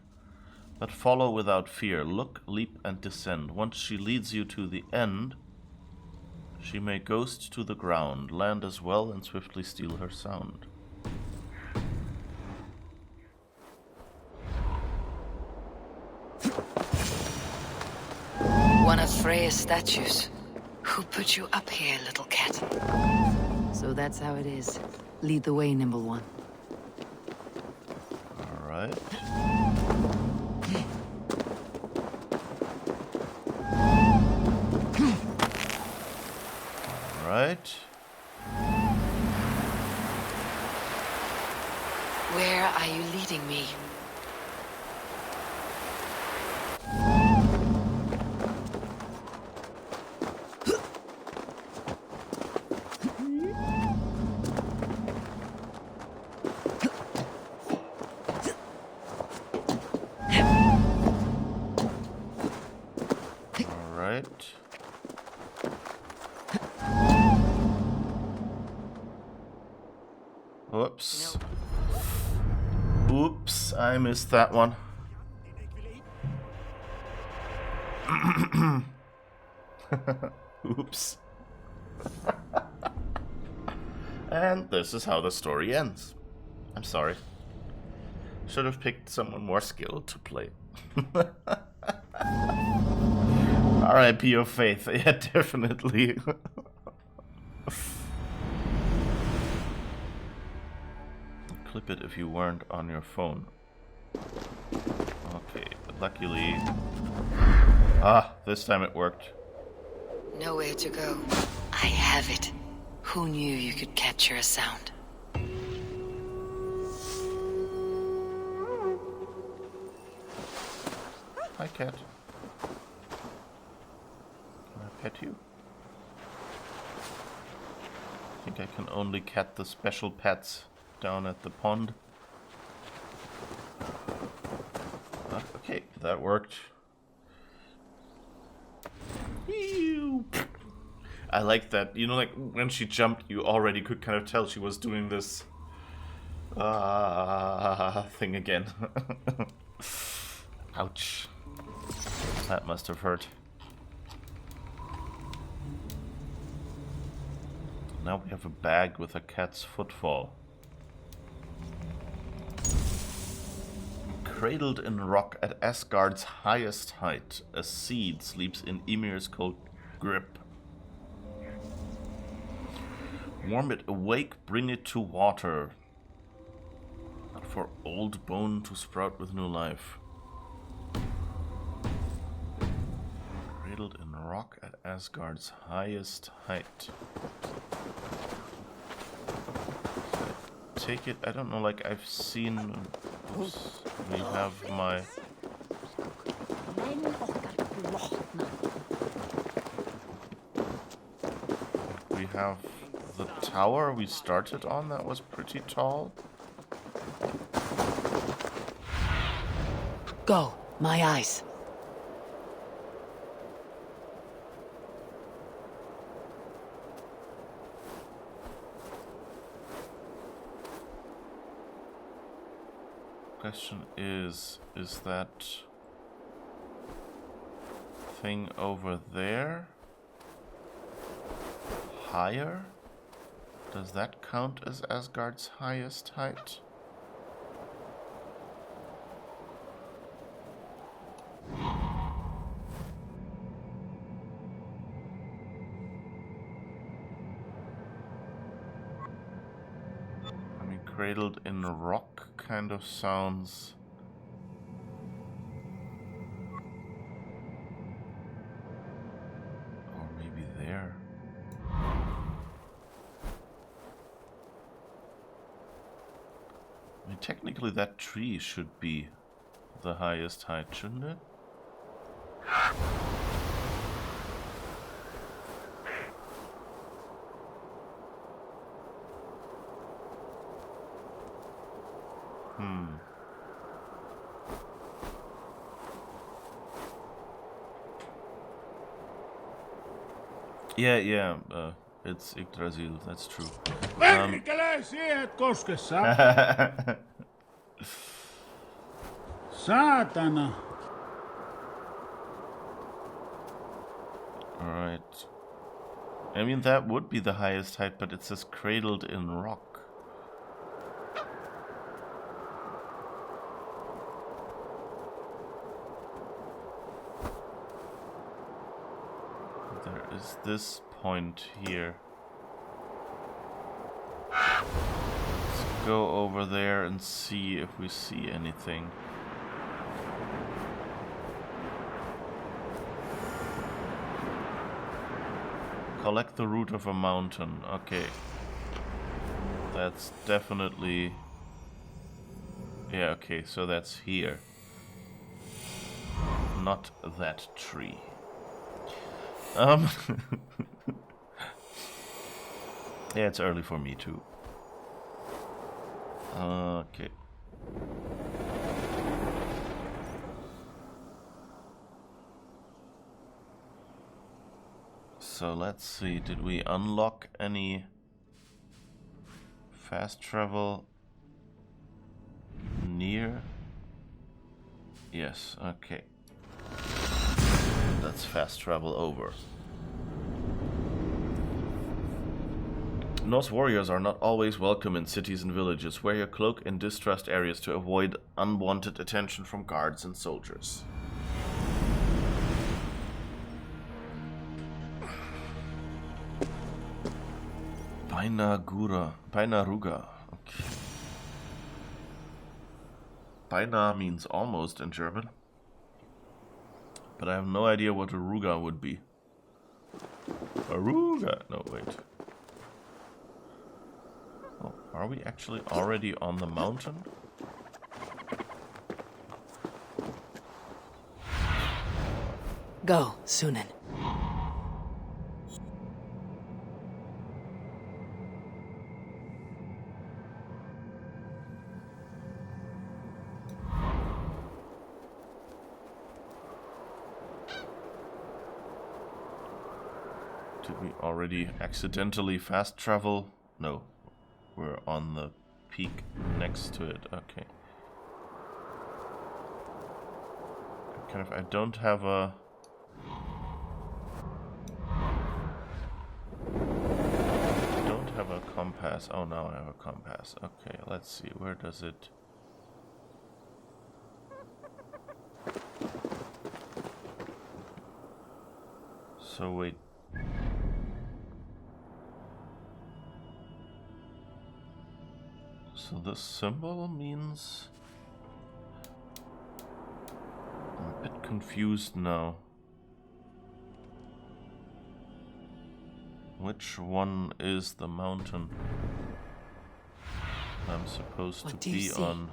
Speaker 1: but follow without fear. Look, leap, and descend. Once she leads you to the end, she may ghost to the ground, land as well, and swiftly steal her sound.
Speaker 6: One of Freya's statues. Who put you up here, little cat? So that's how it is. Lead the way, nimble one.
Speaker 1: All right. All right.
Speaker 6: Where are you leading me?
Speaker 1: Whoops. Oops, I missed that one. Oops. And this is how the story ends. I'm sorry. Should have picked someone more skilled to play. R.I.P. your faith. Yeah, definitely. Clip it if you weren't on your phone. Okay, luckily... Ah, this time it worked.
Speaker 9: Nowhere to go. I have it. Who knew you could capture a sound?
Speaker 1: Hi, cat. Can I pet you? I think I can only cat the special pets down at the pond. Okay, that worked. I like that. You know, like when she jumped, you already could kind of tell she was doing this thing again. Ouch. That must have hurt. Now we have a bag with a cat's footfall. Cradled in rock at Asgard's highest height, a seed sleeps in Ymir's cold grip. Warm it awake, bring it to water, for old bone to sprout with new life. Cradled in rock at Asgard's highest height. Take it, I don't know, like I've seen... Oops, we have my... We have the tower we started on that was pretty tall.
Speaker 6: Go, my eyes.
Speaker 1: Question is that thing over there higher? Does that count as Asgard's highest height? I mean, cradled in rock kind of sounds... Or maybe there. I mean, technically that tree should be the highest height, shouldn't it? Yeah, it's Yggdrasil, that's true.
Speaker 12: Saatana.
Speaker 1: Alright. I mean, that would be the highest height, but it says cradled in rock. There is this point here. Let's go over there and see if we see anything. Collect the root of a mountain. Okay. That's definitely... Yeah, okay, so that's here. Not that tree. Yeah, it's early for me too. Okay. So let's see, did we unlock any fast travel near? Yes, okay. fast travel over. Norse warriors are not always welcome in cities and villages. Wear your cloak in distressed areas to avoid unwanted attention from guards and soldiers. Bainaruga. Okay. Baina means almost in German. But I have no idea what Aruga would be. Aruga! No, wait. Oh, are we actually already on the mountain?
Speaker 6: Go, Sunan.
Speaker 1: Did we already accidentally fast travel? No. We're on the peak next to it. Okay. I don't have a... I don't have a compass. Oh, now I have a compass. Okay, let's see. Where does it... So wait. So this symbol means... I'm a bit confused now. Which one is the mountain I'm supposed to be on?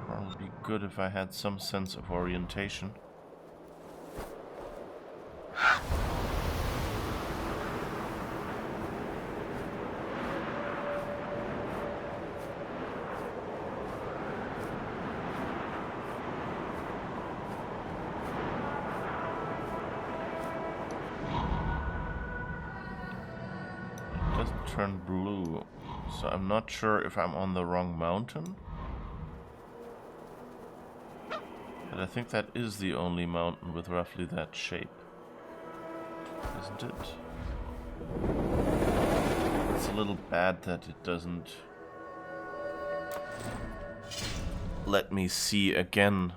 Speaker 1: Probably be good if I had some sense of orientation. Turn blue, so I'm not sure if I'm on the wrong mountain, but I think that is the only mountain with roughly that shape, isn't it? It's a little bad that it doesn't let me see again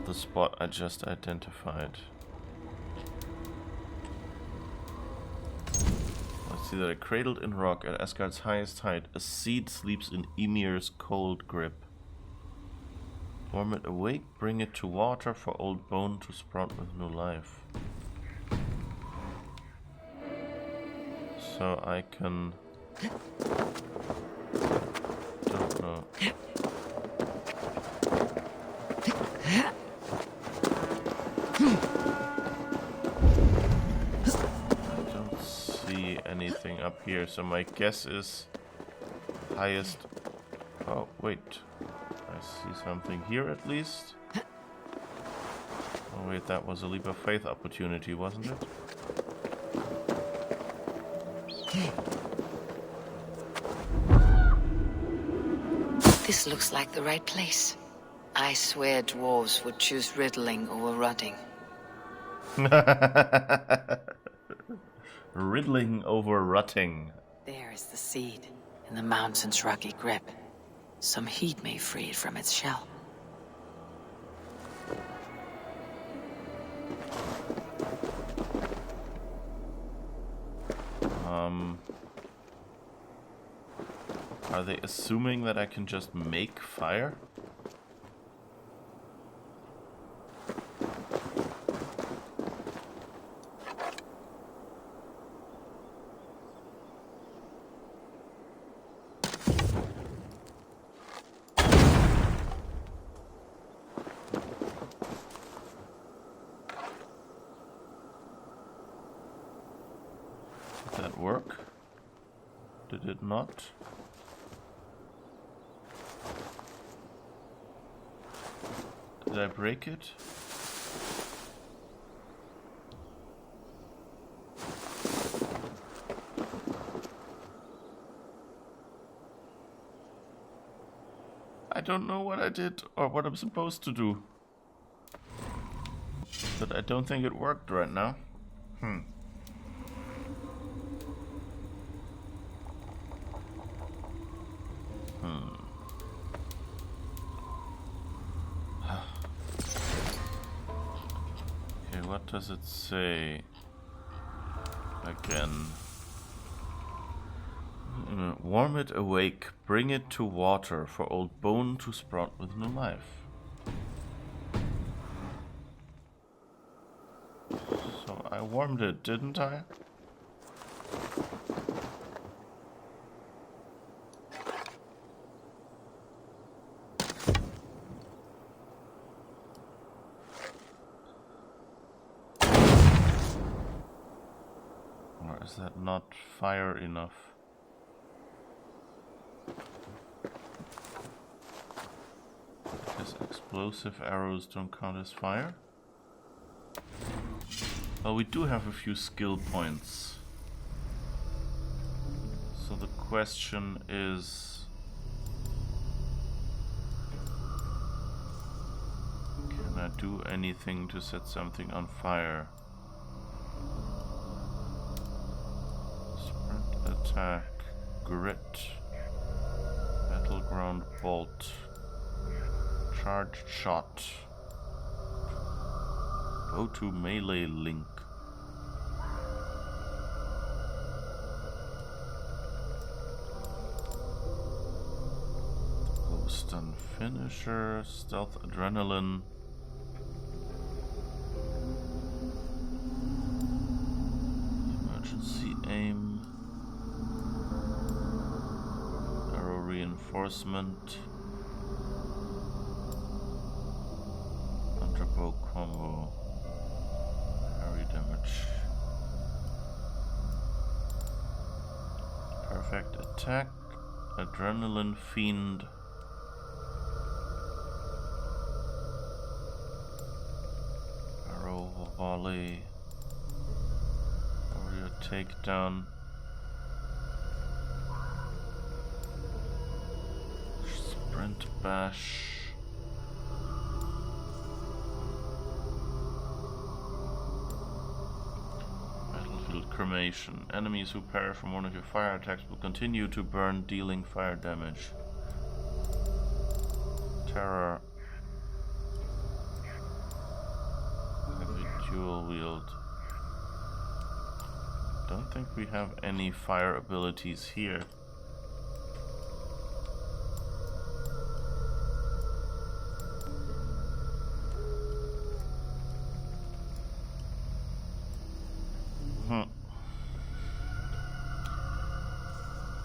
Speaker 1: the spot I just identified. See that cradled in rock at Asgard's highest height, a seed sleeps in Ymir's cold grip. Warm it awake, bring it to water for old bone to sprout with new life. So I can... Don't know. Anything up here, so my guess is highest. Oh wait, I see something here at least. Oh wait, that was a leap of faith opportunity, wasn't it?
Speaker 6: This looks like the right place. I swear dwarves would choose riddling over rotting.
Speaker 1: Riddling over rutting.
Speaker 6: There is the seed, in the mountain's rocky grip. Some heat may free it from its shell.
Speaker 1: Are they assuming that I can just make fire? Did that work? Did it not? Did I break it? don't know what I did or what I'm supposed to do. But I don't think it worked right now. Okay, what does it say? Again. Warm it awake, bring it to water for old bone to sprout with new life. So I warmed it, didn't I? Or is that not fire enough? Because explosive arrows don't count as fire? Well, we do have a few skill points. So the question is... can I do anything to set something on fire? Sprint attack, grit, battleground bolt, charged shot, go to melee link. Stun finisher, stealth adrenaline. Emergency aim. Arrow reinforcement. Underbow combo. Parry damage. Perfect attack. Adrenaline fiend. Volley, warrior takedown, sprint bash, battlefield cremation. Enemies who perish from one of your fire attacks will continue to burn, dealing fire damage. Terror. Dual wield. Don't think we have any fire abilities here.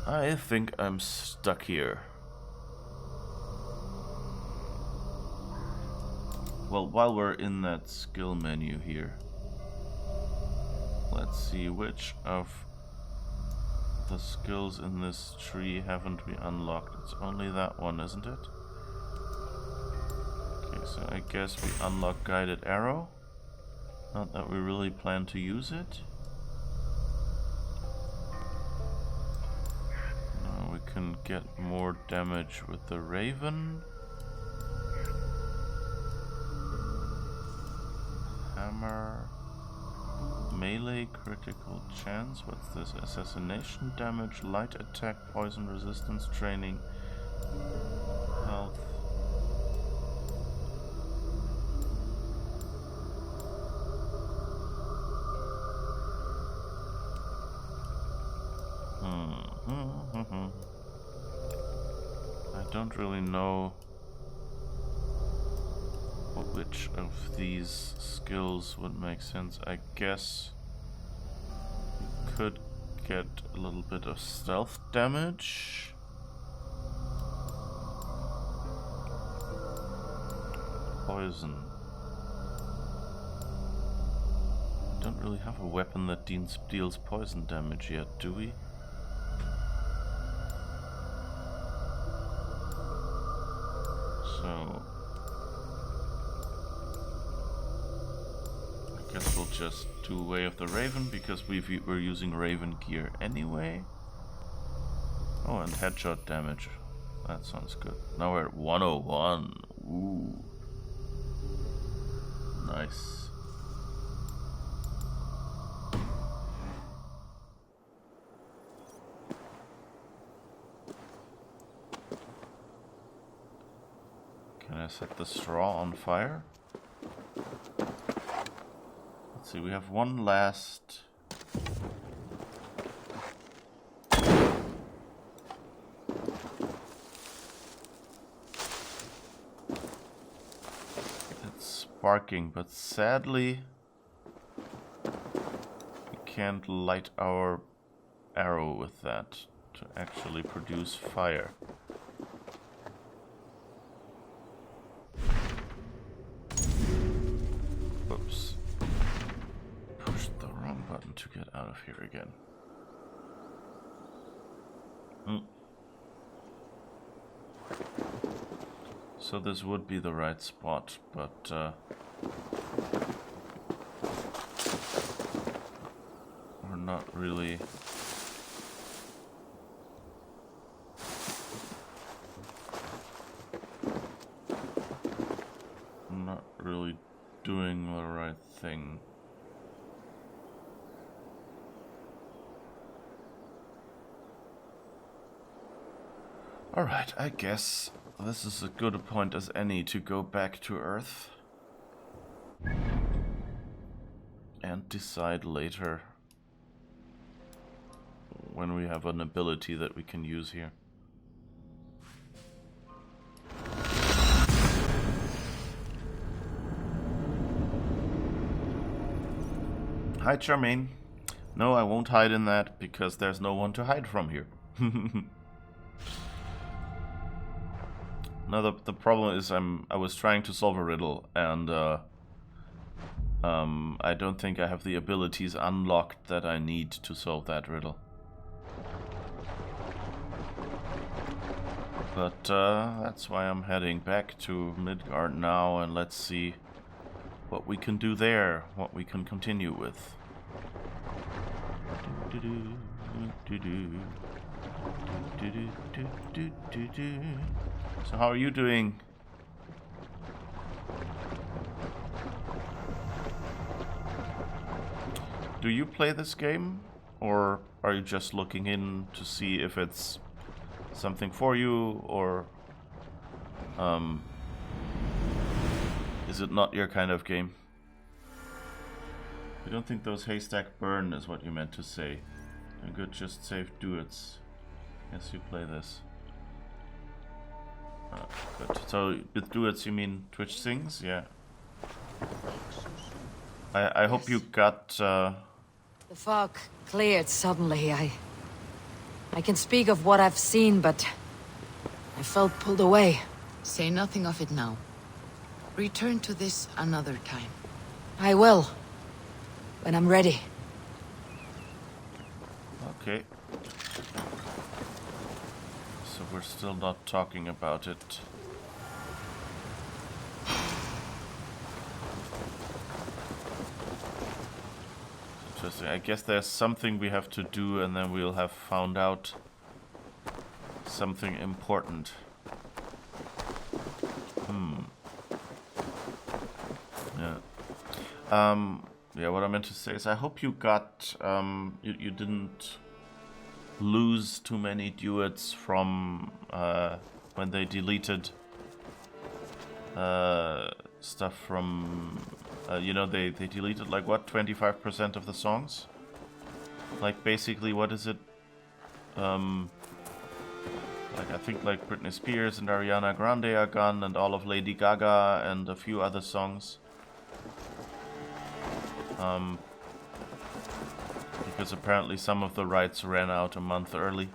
Speaker 1: I think I'm stuck here. Well, while we're in that skill menu here, let's see which of the skills in this tree haven't we unlocked. It's only that one, isn't it? Okay, so I guess we unlock guided arrow. Not that we really plan to use it. Now we can get more damage with the raven. Hammer, melee critical chance. What's this? Assassination damage, light attack, poison resistance training, health. I don't really know which of these skills would make sense. I guess we could get a little bit of stealth damage. Poison. Don't really have a weapon that deals poison damage yet, do we? So I guess we'll just do Way of the Raven because we're using Raven gear anyway. Oh, and headshot damage. That sounds good. Now we're at 101. Ooh. Nice. Can I set the straw on fire? Let's see, we have one last... Sparking, but sadly we can't light our arrow with that to actually produce fire. Oops. Pushed the wrong button to get out of here again. So this would be the right spot, but we're not really doing the right thing. Alright, I guess this is as good a point as any to go back to Earth and decide later when we have an ability that we can use here. Hi, Charmaine. No, I won't hide in that because there's no one to hide from here. No, the problem is I was trying to solve a riddle and I don't think I have the abilities unlocked that I need to solve that riddle. But that's why I'm heading back to Midgard now, and let's see what we can do there, what we can continue with. So how are you doing? Do you play this game, or are you just looking in to see if it's something for you, or is it not your kind of game? I don't think those haystack burn is what you meant to say. A good just save duets. Yes, you play this. Good. So with duets you mean Twitch sings? Yeah. I hope you got
Speaker 6: The fog cleared suddenly. I can speak of what I've seen, but I felt pulled away.
Speaker 9: Say nothing of it now. Return to this another time.
Speaker 6: I will. When I'm ready.
Speaker 1: Okay. So we're still not talking about it. Interesting. I guess there's something we have to do and then we'll have found out something important. Yeah, what I meant to say is I hope you got, you didn't lose too many duets from when they deleted stuff from, you know, they deleted like what, 25% of the songs? Like basically, what is it? Like I think like Britney Spears and Ariana Grande are gone, and all of Lady Gaga and a few other songs. Because apparently some of the rights ran out a month early.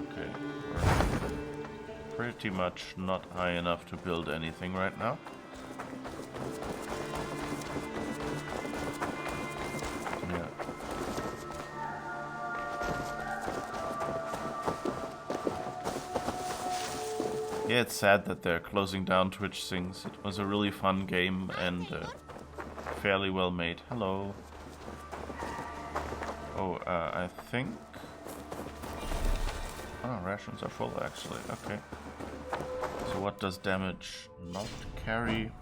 Speaker 1: Okay, we're pretty much not high enough to build anything right now. Yeah, it's sad that they're closing down Twitch Sings. It was a really fun game and fairly well made. Hello. Oh, I think... Oh, rations are full, actually. Okay. So what does damage not carry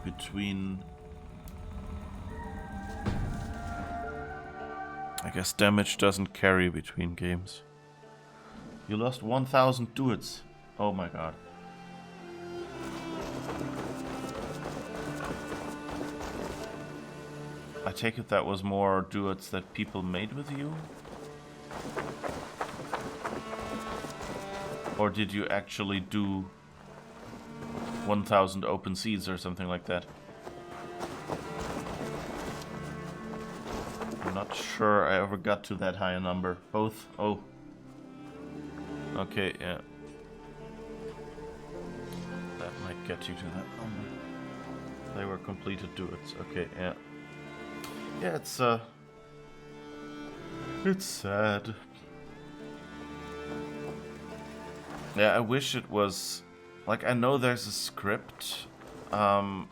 Speaker 1: between... I guess damage doesn't carry between games. You lost 1,000 duets. Oh my god. I take it that was more duets that people made with you? Or did you actually do 1,000 open seas or something like that? I'm not sure I ever got to that high a number. Both? Oh. Okay, yeah. That might get you to that number. They were completed duets. Okay, yeah. Yeah, it's sad. Yeah, I wish it was... Like, I know there's a script, but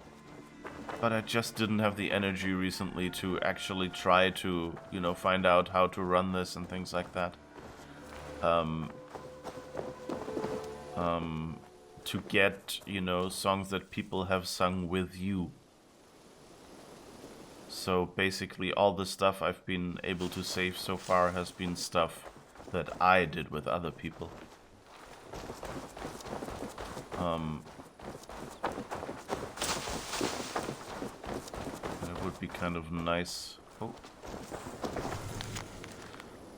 Speaker 1: I just didn't have the energy recently to actually try to, you know, find out how to run this and things like that. To get, you know, songs that people have sung with you. So basically all the stuff I've been able to save so far has been stuff that I did with other people. It would be kind of nice. Oh.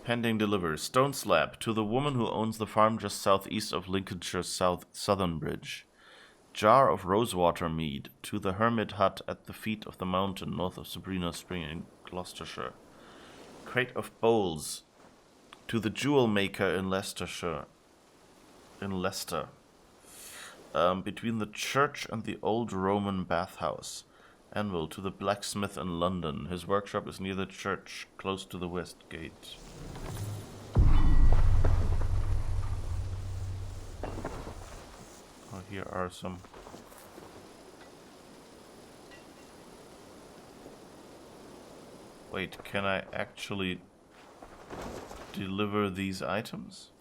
Speaker 1: Pending delivery. Stone slab to the woman who owns the farm just southeast of Lincolnshire's southern bridge. Jar of rosewater mead to the hermit hut at the feet of the mountain north of Sabrina Spring in Gloucestershire. Crate of bowls to the jewel maker in Leicestershire. In Leicester. Between the church and the old Roman bathhouse. Anvil to the blacksmith in London. His workshop is near the church, close to the west gate. Oh, here are some... Wait, can I actually deliver these items?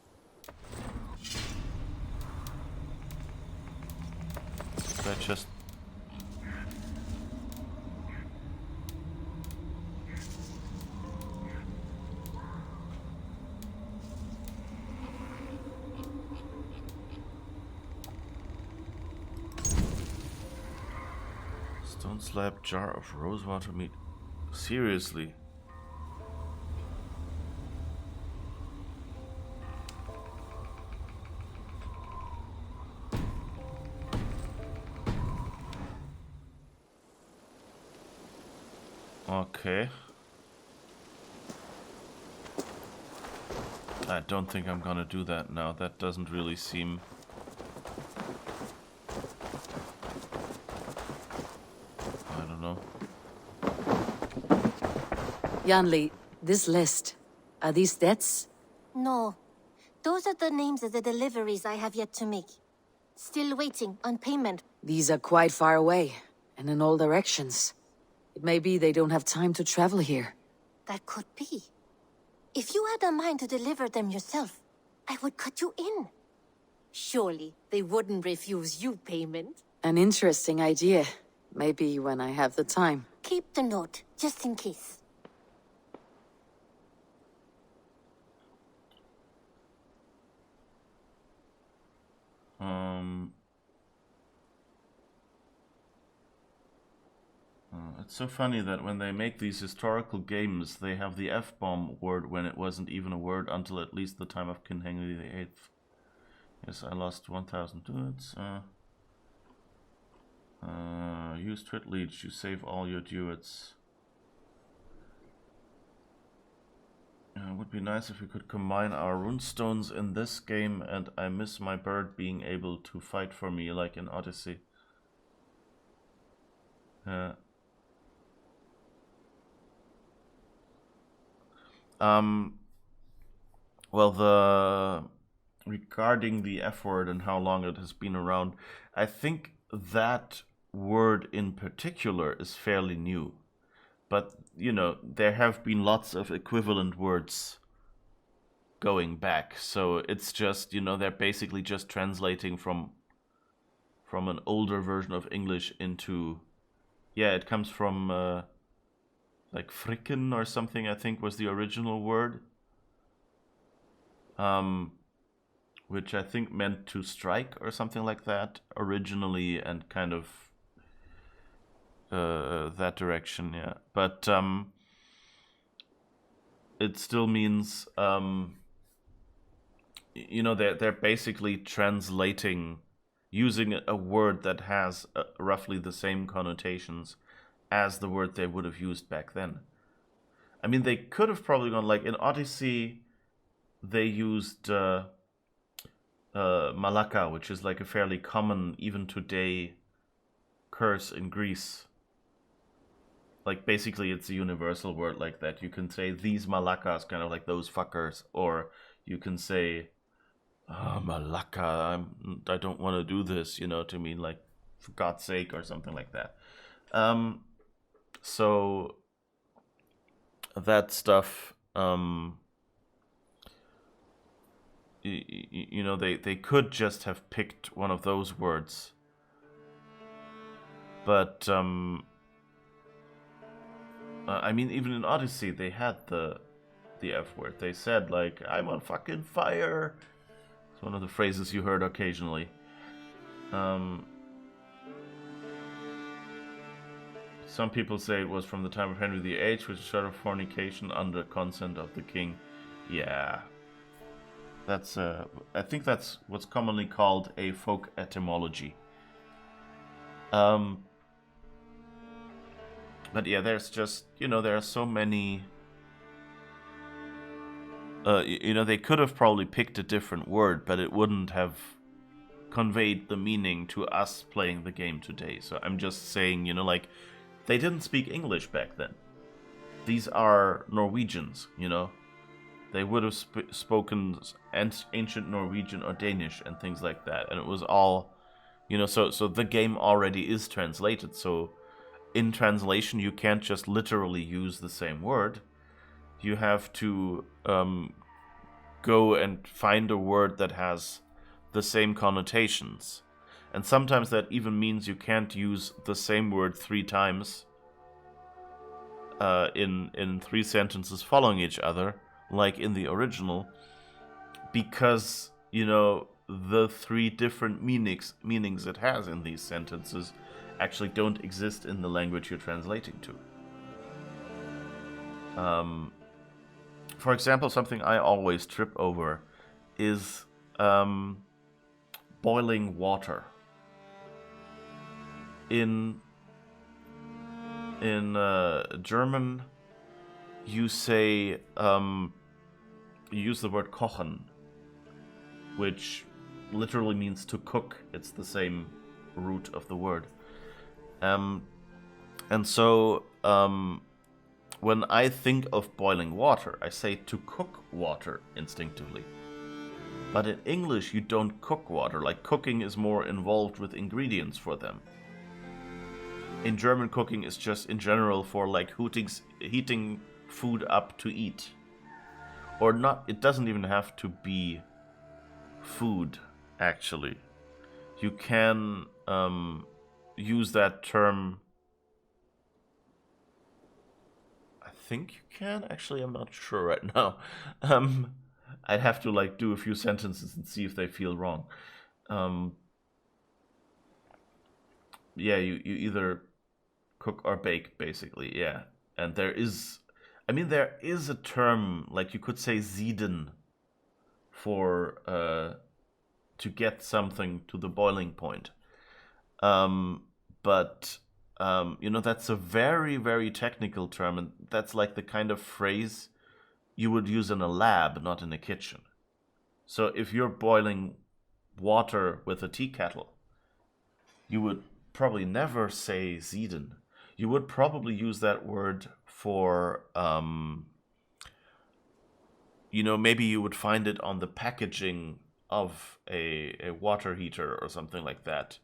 Speaker 1: Did I just... Stone slab, jar of rosewater meat. Seriously? Okay. I don't think I'm gonna do that now. That doesn't really seem... I don't know.
Speaker 6: Yanli, this list, are these debts?
Speaker 3: No. Those are the names of the deliveries I have yet to make. Still waiting on payment.
Speaker 6: These are quite far away, and in all directions. It may be they don't have time to travel here.
Speaker 3: That could be. If you had a mind to deliver them yourself, I would cut you in. Surely they wouldn't refuse you payment.
Speaker 6: An interesting idea. Maybe when I have the time.
Speaker 3: Keep the note, just in case.
Speaker 1: It's so funny that when they make these historical games, they have the F-bomb word when it wasn't even a word until at least the time of King Henry VIII. Yes, I lost 1,000 duets. Use Twit Leech to save all your duets. It would be nice if we could combine our runestones in this game, and I miss my bird being able to fight for me like in Odyssey. Well, regarding the F word and how long it has been around, I think that word in particular is fairly new. But, you know, there have been lots of equivalent words going back. So it's just, you know, they're basically just translating from an older version of English into, yeah, it comes from like fricken or something, I think was the original word. Which I think meant to strike or something like that originally, and kind of that direction, yeah. But it still means, you know, they're basically translating, using a word that has roughly the same connotations as the word they would have used back then. I mean, they could have probably gone, like, in Odyssey, they used Malaka, which is like a fairly common, even today, curse in Greece. Like, basically, it's a universal word like that. You can say, these Malakas, kind of like those fuckers. Or you can say, Malaka, I don't want to do this, you know, to mean, like, for God's sake, or something like that. So, that stuff, you know, they could just have picked one of those words. But, I mean, even in Odyssey, they had the F word. They said, like, I'm on fucking fire. It's one of the phrases you heard occasionally. Some people say it was from the time of Henry VIII, which is sort of fornication under consent of the king. Yeah. That's, I think that's what's commonly called a folk etymology. But yeah, there's just, you know, there are so many... you know, they could have probably picked a different word, but it wouldn't have conveyed the meaning to us playing the game today. So I'm just saying, you know, like, they didn't speak English back then. These are Norwegians, you know. They would have spoken ancient Norwegian or Danish and things like that. And it was all, you know, so the game already is translated. So in translation, you can't just literally use the same word. You have to go and find a word that has the same connotations. And sometimes that even means you can't use the same word 3 times in 3 sentences following each other, like in the original, because, you know, the 3 different meanings it has in these sentences actually don't exist in the language you're translating to. For example, something I always trip over is boiling water. In German, you say, you use the word kochen, which literally means to cook. It's the same root of the word. And so, when I think of boiling water, I say to cook water instinctively. But in English, you don't cook water. Like, cooking is more involved with ingredients for them. In German, cooking is just in general for, like, heating food up to eat. Or not, it doesn't even have to be food, actually. You can use that term. I think you can. Actually, I'm not sure right now. I'd have to, like, do a few sentences and see if they feel wrong. Yeah, you either cook or bake, basically, yeah. And there is a term, like, you could say sieden for to get something to the boiling point. But you know, that's a very, very technical term, and that's like the kind of phrase you would use in a lab, not in a kitchen. So if you're boiling water with a tea kettle, you would probably never say sieden. You would probably use that word for, you know, maybe you would find it on the packaging of a water heater or something like that.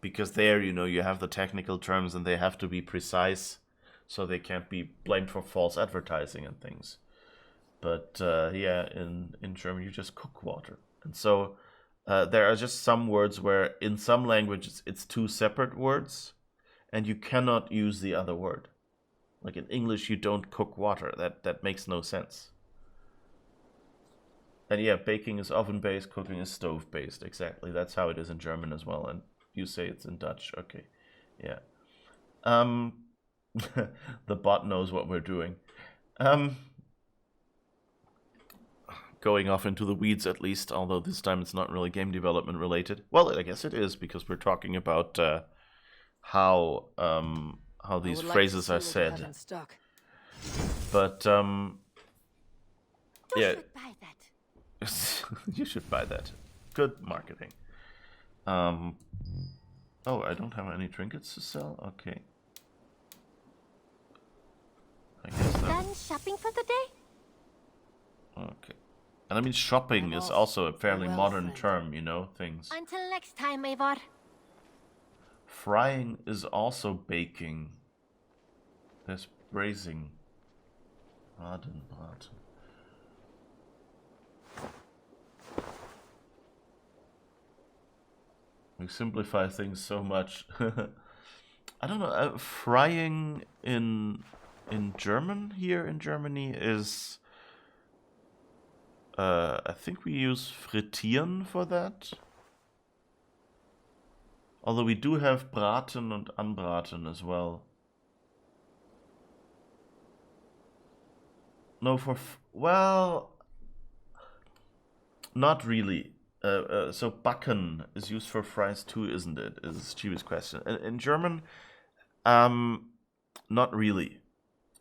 Speaker 1: because there, you know, you have the technical terms and they have to be precise, so they can't be blamed for false advertising and things. But yeah, in German you just cook water. And so there are just some words where in some languages it's two separate words and you cannot use the other word. Like in English you don't cook water. That makes no sense. And yeah, baking is oven-based, cooking is stove-based. Exactly, that's how it is in German as well. And you say it's in Dutch. Okay, yeah. The bot knows what we're doing. Going off into the weeds at least, although this time it's not really game development related. Well, I guess it is, because we're talking about how these phrases are said. But yeah. You should buy that. Good marketing. Oh, I don't have any trinkets to sell? Okay. I guess
Speaker 3: Done shopping for the day?
Speaker 1: Okay. And I mean, shopping is also a fairly modern term, you know, things.
Speaker 3: Until next time, Eivor.
Speaker 1: Frying is also baking. There's braising. Braten. We simplify things so much. I don't know. Frying in German here in Germany is. I think we use frittieren for that. Although we do have braten and anbraten as well. No, well, not really. So backen is used for fries too, isn't it? Is a stupid question. In German, not really.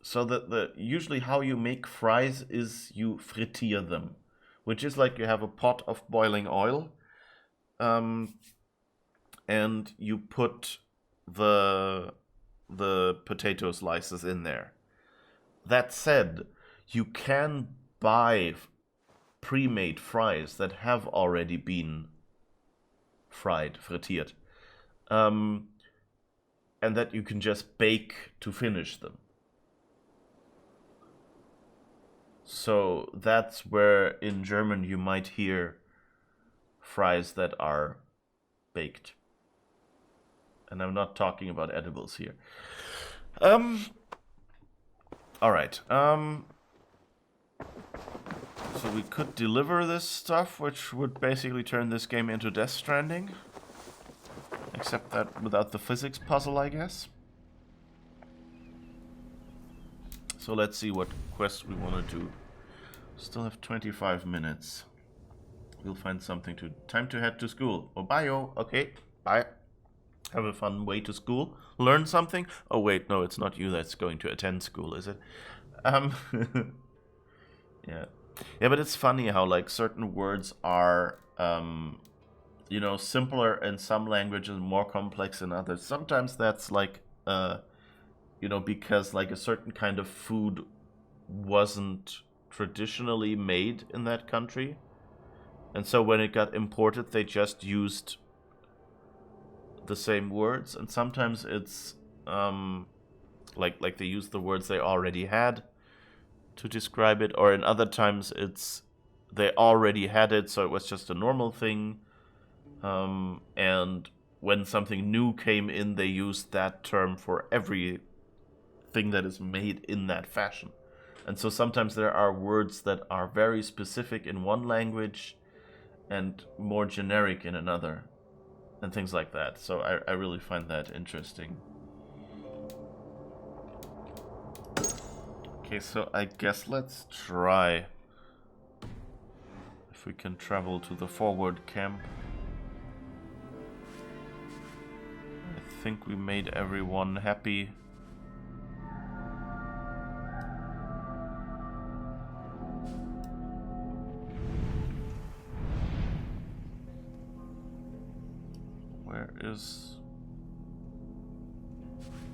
Speaker 1: So the usually how you make fries is you frittier them, which is like you have a pot of boiling oil, and you put the potato slices in there. That said, you can buy pre-made fries that have already been frittiert, and that you can just bake to finish them. So that's where in German you might hear fries that are baked. And I'm not talking about edibles here. Alright. So we could deliver this stuff, which would basically turn this game into Death Stranding. Except that without the physics puzzle, I guess. So let's see what quest we want to do. Still have 25 minutes. We'll find something to... Time to head to school. Oh, bye-o. Okay, bye. Have a fun way to school. Learn something? Oh, wait, no, it's not you that's going to attend school, is it? Yeah. Yeah, but it's funny how, like, certain words are, you know, simpler in some languages, more complex in others. Sometimes that's, like, you know, because, like, a certain kind of food wasn't traditionally made in that country. And so when it got imported, they just used the same words. And sometimes it's, like they use the words they already had to describe it, or in other times it's they already had it, so it was just a normal thing, and when something new came in, they used that term for everything that is made in that fashion. And so sometimes there are words that are very specific in one language and more generic in another, and things like that. So I really find that interesting. Okay, so I guess let's try if we can travel to the forward camp. I think we made everyone happy. Where is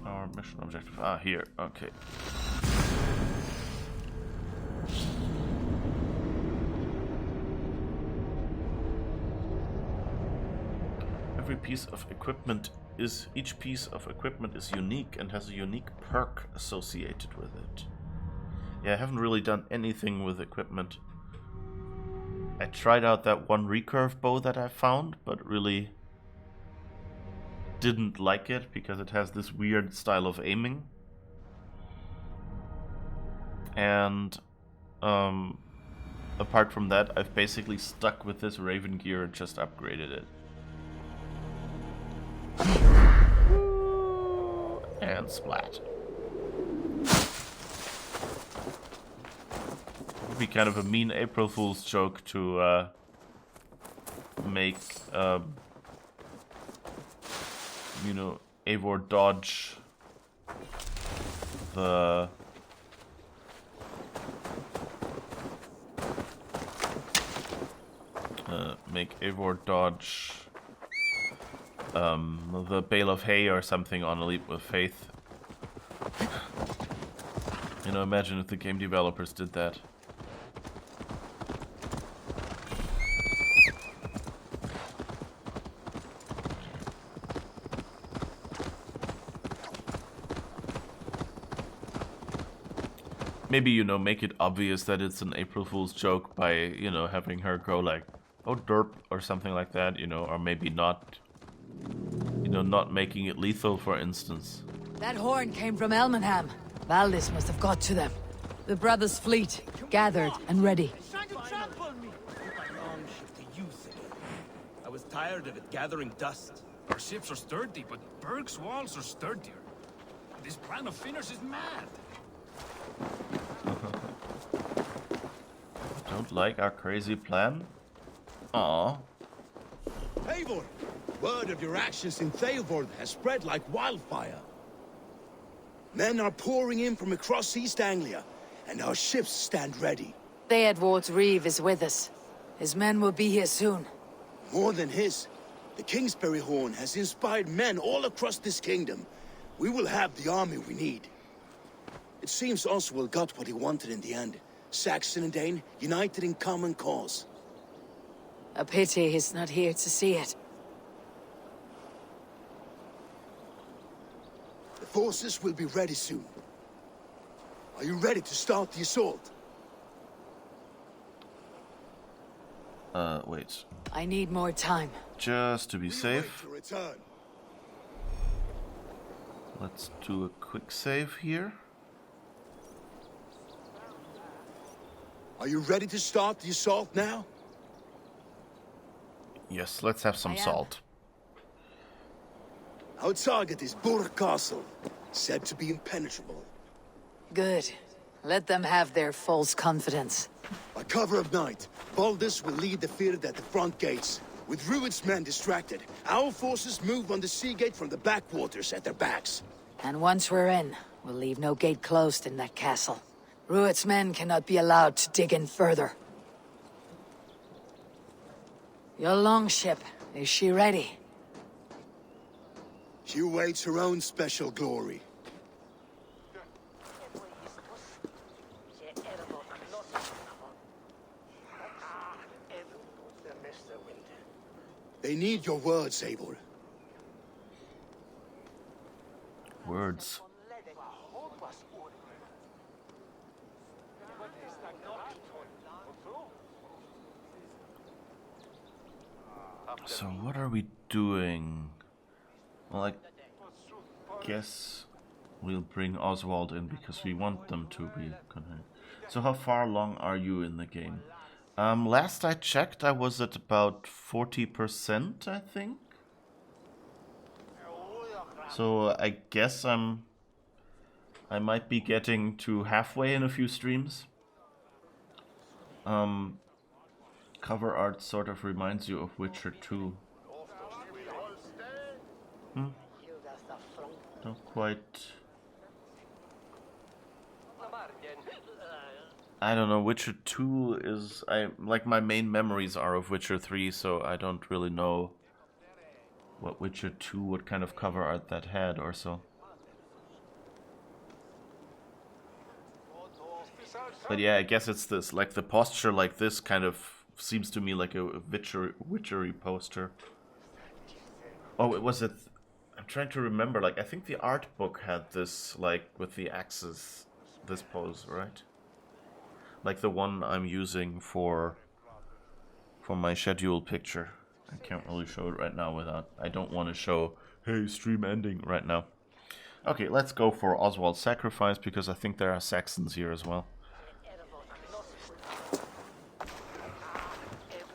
Speaker 1: our mission objective? Ah, here. Okay. Every piece of equipment is... Each piece of equipment is unique and has a unique perk associated with it. Yeah, I haven't really done anything with equipment. I tried out that one recurve bow that I found, but really didn't like it because it has this weird style of aiming. And apart from that, I've basically stuck with this Raven gear and just upgraded it. And splat. Would be kind of a mean April Fool's joke to make, you know, Eivor dodge the make Eivor dodge the bale of hay or something on a leap with faith. You know, imagine if the game developers did that. Maybe, you know, make it obvious that it's an April Fool's joke by, you know, having her go like, oh derp, or something like that, you know, or maybe not, you know, not making it lethal, for instance.
Speaker 6: That horn came from Elmenham. Valdis must have got to them. The brothers' fleet, gathered and ready.
Speaker 11: I was tired of it gathering dust.
Speaker 10: Our ships are sturdy, but Berg's walls are sturdier. This plan of Finners is mad.
Speaker 1: Don't like our crazy plan? Aww.
Speaker 8: Eivor, word of your actions in Theilvord has spread like wildfire. Men are pouring in from across East Anglia, and our ships stand ready.
Speaker 6: Theodward's Reeve is with us. His men will be here soon.
Speaker 8: More than his, the Kingsbury Horn has inspired men all across this kingdom. We will have the army we need. It seems Oswald got what he wanted in the end. Saxon and Dane united in common cause.
Speaker 6: A pity he's not here to see it.
Speaker 8: The forces will be ready soon. Are you ready to start the assault?
Speaker 1: Wait.
Speaker 6: I need more time.
Speaker 1: Just to be safe,
Speaker 8: To return.
Speaker 1: let's do a quick save here.
Speaker 8: Are you ready to start the assault now?
Speaker 1: Yes, let's have some salt.
Speaker 8: Our target is Burg Castle, said to be impenetrable.
Speaker 6: Good. Let them have their false confidence.
Speaker 8: By cover of night, Baldus will lead the field at the front gates. With Rued's men distracted, our forces move on the sea gate from the backwaters at their backs.
Speaker 6: And once we're in, we'll leave no gate closed in that castle. Rued's men cannot be allowed to dig in further. Your longship, is she ready?
Speaker 8: She awaits her own special glory. They need your words, Eivor.
Speaker 1: Words. So what are we doing? Well, I guess we'll bring Oswald in because we want them to be connected. So how far along are you in the game? Last I checked, I was at about 40%, I think. So I guess I might be getting to halfway in a few streams. Cover art sort of reminds you of Witcher 2. Don't quite... I don't know, Witcher 2 is... like my main memories are of Witcher 3, so I don't really know what Witcher 2, what kind of cover art that had or so. But yeah, I guess it's this, like the posture like this kind of seems to me like a witchery poster. Oh, it was it. I'm trying to remember. Like, I think the art book had this, like, with the axes, this pose, right? Like the one I'm using for my schedule picture. I can't really show it right now without. I don't want to show, hey, stream ending right now. Okay, let's go for Oswald's sacrifice because I think there are Saxons here as well.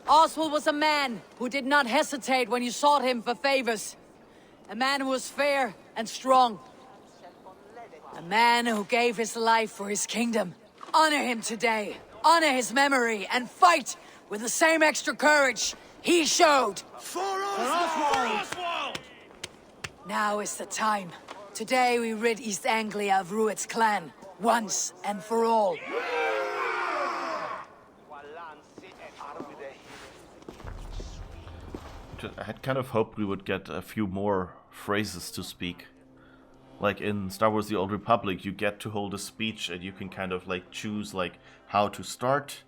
Speaker 6: Oswald was a man who did not hesitate when you sought him for favors. A man who was fair and strong. A man who gave his life for his kingdom. Honor him today. Honor his memory and fight with the same extra courage he showed.
Speaker 8: For Oswald!
Speaker 6: Now is the time. Today we rid East Anglia of Rued's clan, once and for all.
Speaker 1: I had kind of hoped we would get a few more phrases to speak. Like in Star Wars The Old Republic, you get to hold a speech and you can kind of like choose like how to start,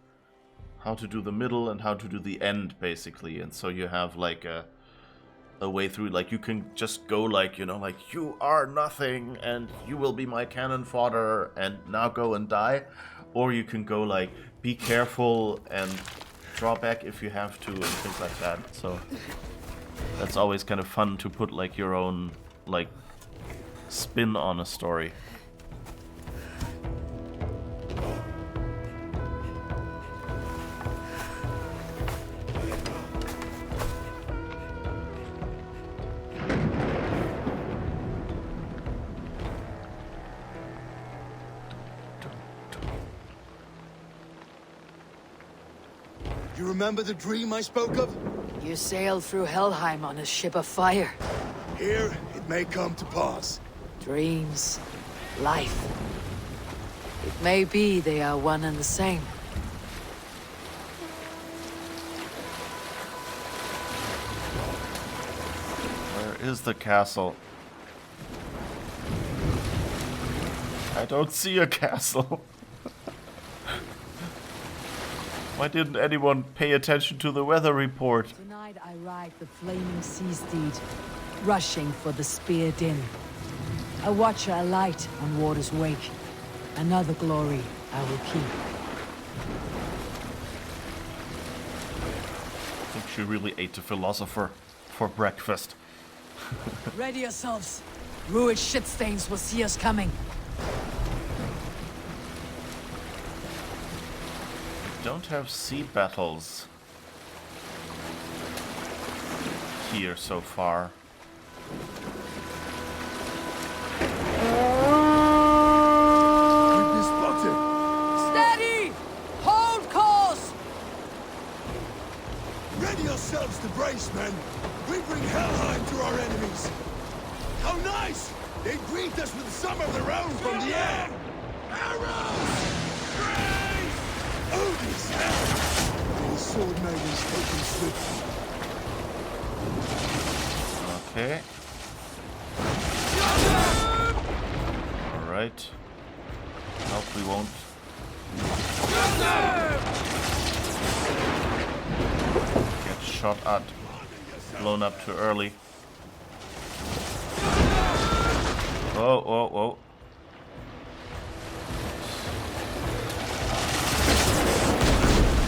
Speaker 1: how to do the middle, and how to do the end, basically. And so you have like a way through, like you can just go like, you know, like you are nothing and you will be my cannon fodder and now go and die. Or you can go like, be careful and draw back if you have to and things like that. So that's always kind of fun to put like your own like spin on a story.
Speaker 8: You remember the dream I spoke of?
Speaker 6: You sailed through Helheim on a ship of fire.
Speaker 8: Here, it may come to pass.
Speaker 6: Dreams, life. It may be they are one and the same.
Speaker 1: Where is the castle? I don't see a castle. Why didn't anyone pay attention to the weather report?
Speaker 6: Tonight I ride the flaming sea steed, rushing for the spear din. A watcher alight on water's wake. Another glory I will keep.
Speaker 1: I think she really ate a philosopher for breakfast.
Speaker 6: Ready yourselves. Ruined shit stains will see us coming.
Speaker 1: Don't have sea battles here so far.
Speaker 8: We've been spotted.
Speaker 6: Steady! Hold course!
Speaker 8: Ready yourselves to brace, men. We bring Helheim to our enemies. How nice! They greet us with some of their own from the air. Arrows! Odin's hell! These sword maidens taken swiftly.
Speaker 1: Okay. Alright. Hope we won't. Get shot at. Blown up too early. Whoa, whoa, whoa.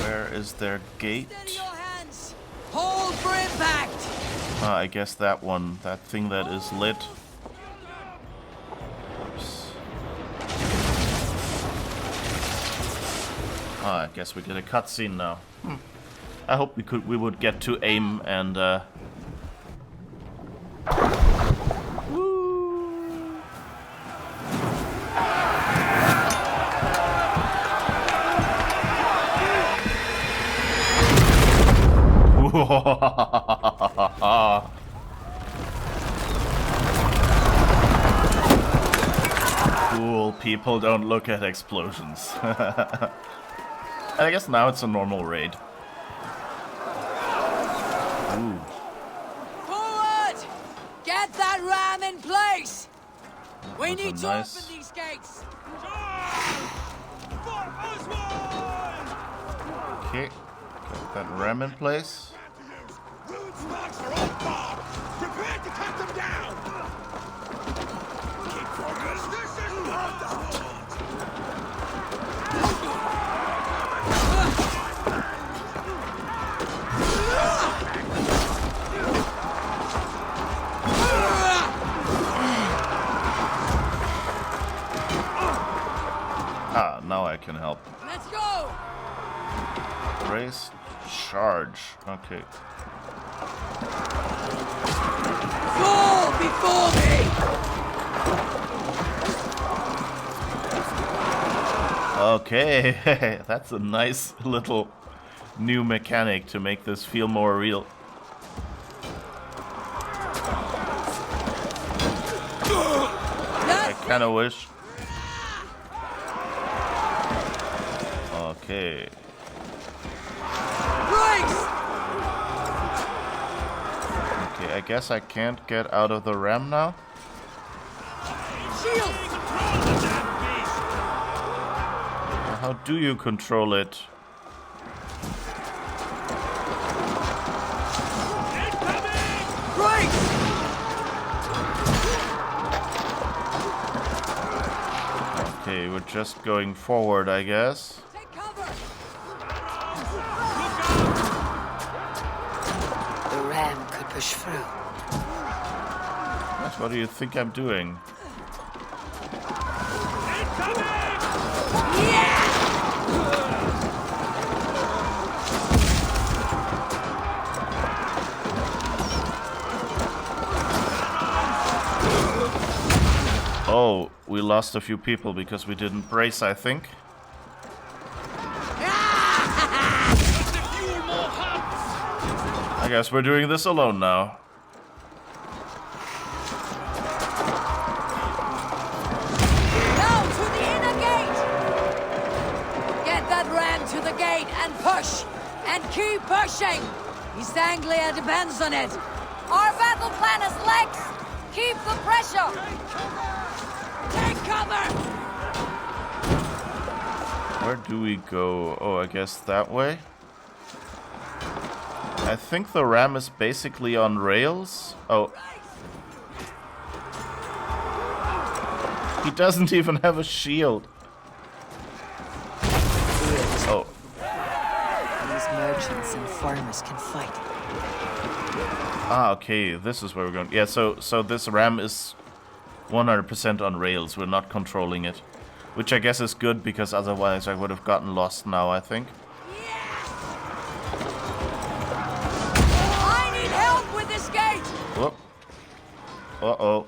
Speaker 1: Where is their gate?
Speaker 6: Steady your hands! Hold for impact!
Speaker 1: Ah, I guess that one. That thing that is lit. Oops. Ah, I guess we get a cutscene now. I hope we would get to aim and Cool, people don't look at explosions. I guess now it's a normal raid. Ooh.
Speaker 6: Forward! Get that ram in place! We
Speaker 1: That's a
Speaker 6: need to
Speaker 1: nice-
Speaker 6: open these gates!
Speaker 1: Okay, got that ram in place.
Speaker 5: Sparks are on board! Prepare to cut them down! Keep focused! This is wonderful!
Speaker 1: Ah, now I can help.
Speaker 6: Let's go!
Speaker 1: Race, charge. Okay.
Speaker 6: Fall before me!
Speaker 1: Okay, that's a nice little new mechanic to make this feel more real. I kind of wish. Okay. Okay, I guess I can't get out of the ram now. How do you control it? Okay, we're just going forward, I guess.
Speaker 6: Take cover!
Speaker 9: The ram could push through.
Speaker 1: What do you think I'm doing? Oh, we lost a few people because we didn't brace, I think. I guess we're doing this alone now.
Speaker 6: Now to the inner gate! Get that ram to the gate and push! And keep pushing! East Anglia depends on it!
Speaker 2: Our battle plan is legs! Keep the pressure!
Speaker 6: Take cover!
Speaker 1: Where do we go? Oh, I guess that way? I think the ram is basically on rails. Oh. He doesn't even have a shield. Oh.
Speaker 9: These merchants and farmers can fight.
Speaker 1: Ah, okay. This is where we're going. Yeah, so this ram is 100% on rails. We're not controlling it. Which I guess is good, because otherwise I would have gotten lost now, I think.
Speaker 6: I need help with this gate!
Speaker 1: Whoop. Uh-oh.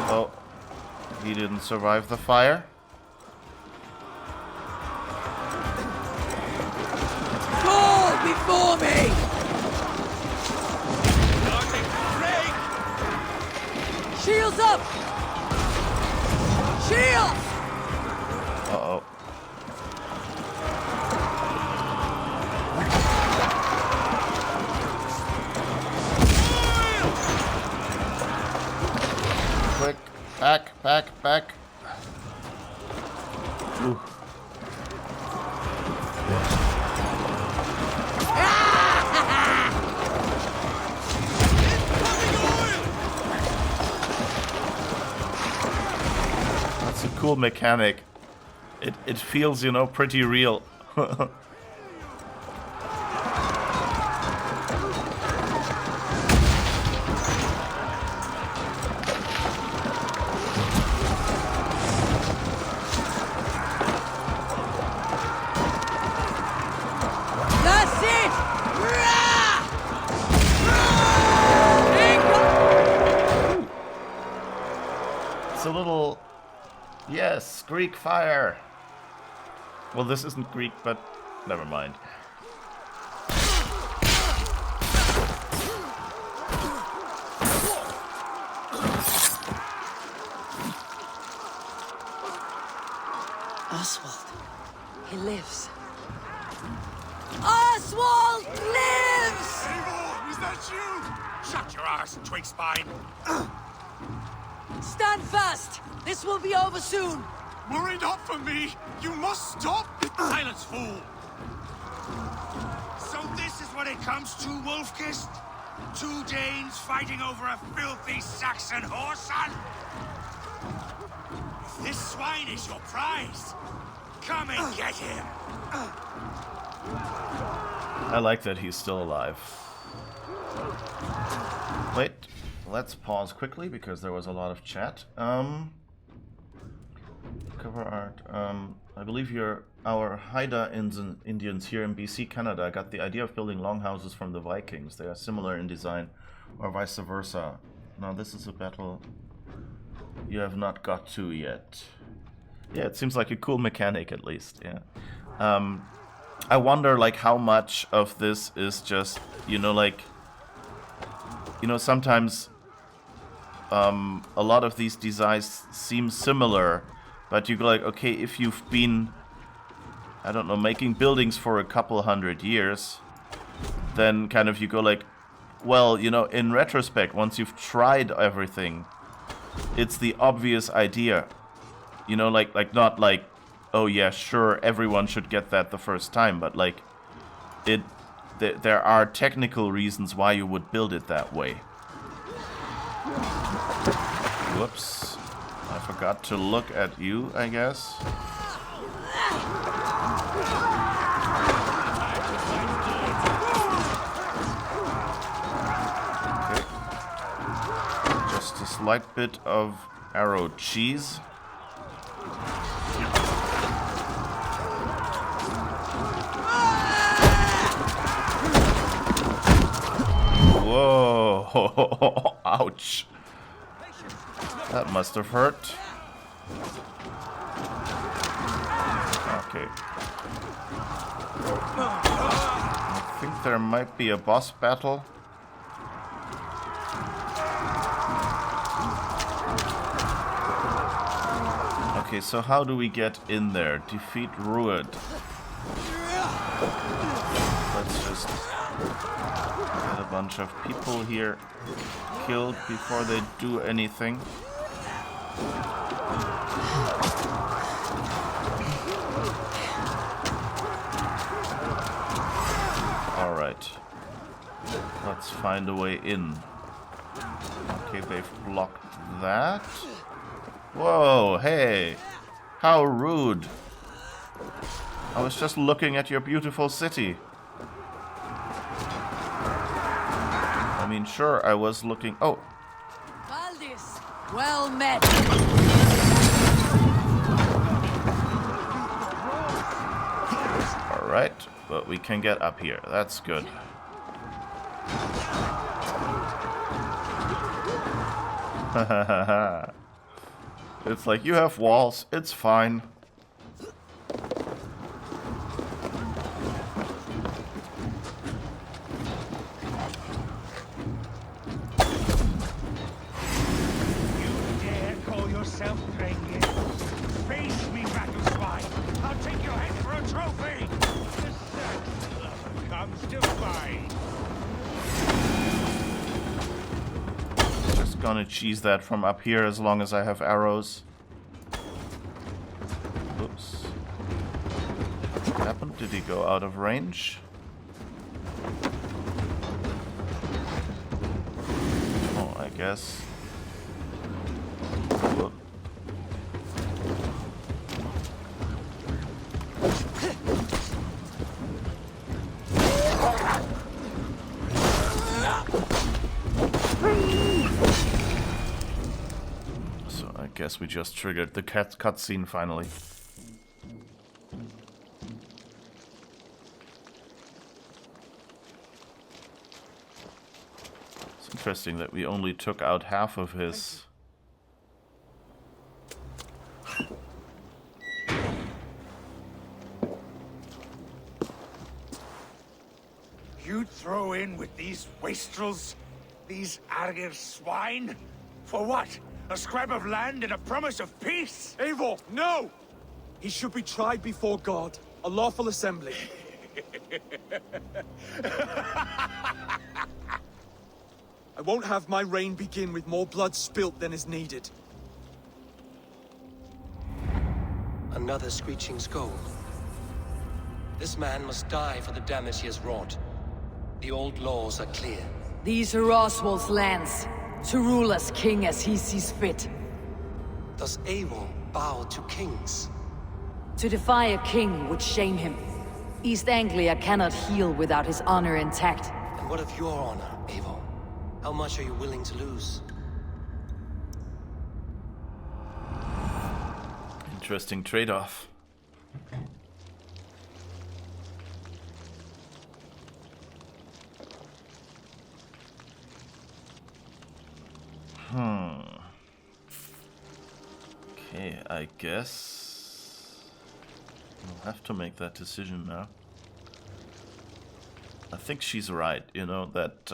Speaker 1: Oh. He didn't survive the fire.
Speaker 6: Fall before me! Shields up! Shields!
Speaker 1: Uh-oh. Quick. Back. Ooh. That's a cool mechanic. It feels, you know, pretty real.
Speaker 6: That's it!
Speaker 1: It's a little... Yes, Greek fire. Well, this isn't Greek, but never mind.
Speaker 9: Oswald.
Speaker 6: He lives. Oswald lives!
Speaker 5: Is that you? Shut your arse, twig spine!
Speaker 6: Stand fast! This will be over soon!
Speaker 4: Were it not for me, you must stop!
Speaker 11: Silence, fool! So this is what it comes to, Wolfkist? 2 Danes fighting over a filthy Saxon whoreson? If this swine is your prize, come and get him!
Speaker 1: I like that he's still alive. Wait, let's pause quickly because there was a lot of chat. Cover art. I believe our Haida Indians here in BC, Canada, got the idea of building longhouses from the Vikings. They are similar in design, or vice versa. Now this is a battle you have not got to yet. Yeah, it seems like a cool mechanic at least. Yeah. I wonder like how much of this is just, you know, like, you know, sometimes a lot of these designs seem similar, but you go like, okay, if you've been, I don't know, making buildings for a couple hundred years, then kind of you go like, well, you know, in retrospect, once you've tried everything, it's the obvious idea. You know, like not like, oh yeah, sure, everyone should get that the first time, but like, there are technical reasons why you would build it that way. Whoops. I forgot to look at you, I guess. Okay. Just a slight bit of arrow cheese. Whoa! Ouch! That must have hurt. Okay. I think there might be a boss battle. Okay, so how do we get in there? Defeat Rued. Let's just get a bunch of people here killed before they do anything. Alright. Let's find a way in. Okay, they've blocked that. Whoa, hey! How rude! I was just looking at your beautiful city. I mean, sure, I was looking... Oh!
Speaker 6: Valdis, well met!
Speaker 1: Alright, but we can get up here. That's good. It's like, you have walls, it's fine. Gonna cheese that from up here as long as I have arrows. Oops. What happened? Did he go out of range? Oh, I guess. Whoop. Guess we just triggered the cutscene finally. It's interesting that we only took out half of his.
Speaker 11: You throw in with these wastrels? These Argir swine? For what? A scrap of land and a promise of peace?
Speaker 12: Eivor, no! He should be tried before God, a lawful assembly. I won't have my reign begin with more blood spilt than is needed.
Speaker 13: Another screeching scold. This man must die for the damage he has wrought. The old laws are clear.
Speaker 6: These are Oswald's lands, to rule as king as he sees fit.
Speaker 13: Does Eivor bow to kings?
Speaker 6: To defy a king would shame him. East Anglia cannot heal without his honor intact.
Speaker 13: And what of your honor, Eivor? How much are you willing to lose?
Speaker 1: Interesting trade-off. Okay, I guess I'll have to make that decision now. I think she's right, you know, that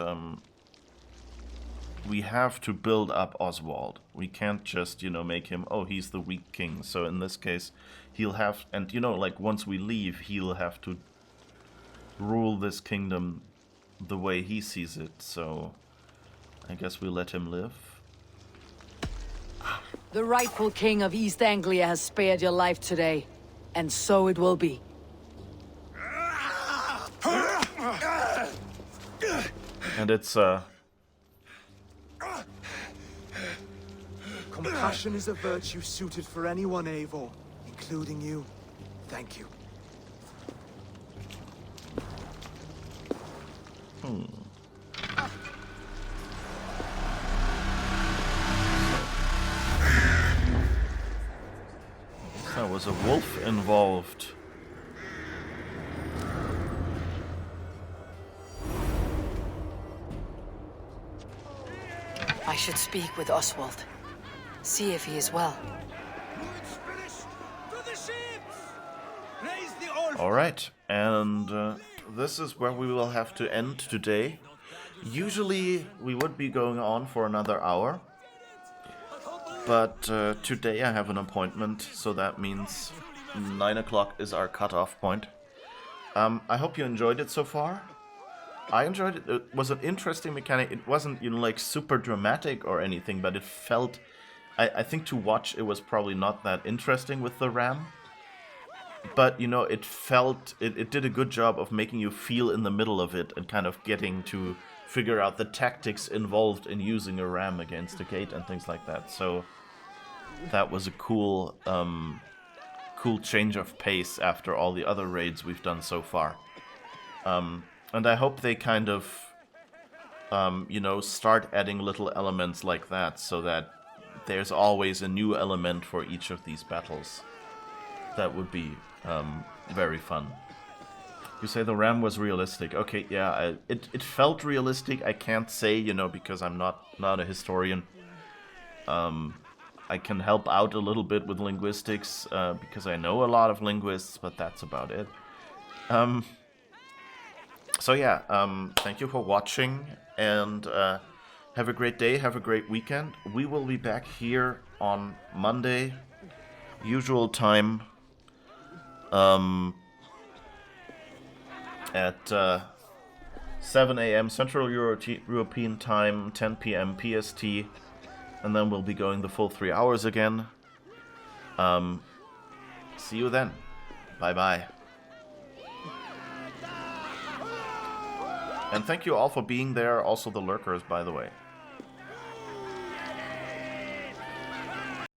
Speaker 1: we have to build up Oswald. We can't just, you know, make him, oh, he's the weak king. So in this case, he'll have, and you know, like once we leave, he'll have to rule this kingdom the way he sees it. So I guess we let him live.
Speaker 6: The rightful king of East Anglia has spared your life today, and so it will be.
Speaker 1: And it's
Speaker 12: Compassion is a virtue suited for anyone, Eivor, including you. Thank you.
Speaker 1: There was a wolf involved.
Speaker 9: I should speak with Oswald. See if he is well.
Speaker 1: Alright, and this is where we will have to end today. Usually we would be going on for another hour. But today I have an appointment, so that means 9 o'clock is our cutoff point. I hope you enjoyed it so far. I enjoyed it. It was an interesting mechanic. It wasn't, you know, like super dramatic or anything, but it felt... I think to watch it was probably not that interesting with the ram. But, you know, it felt... It did a good job of making you feel in the middle of it and kind of getting to figure out the tactics involved in using a ram against a gate and things like that. So that was a cool, cool change of pace after all the other raids we've done so far. And I hope they kind of, you know, start adding little elements like that so that there's always a new element for each of these battles. That would be very fun. You say the ram was realistic. Okay, yeah, it felt realistic. I can't say, you know, because I'm not a historian. I can help out a little bit with linguistics because I know a lot of linguists, but that's about it. So yeah, thank you for watching, and have a great day, have a great weekend. We will be back here on Monday, usual time, at 7 a.m. Central European Time, 10 p.m. PST, and then we'll be going the full 3 hours again. See you then. Bye-bye. And thank you all for being there, also the lurkers, by the way.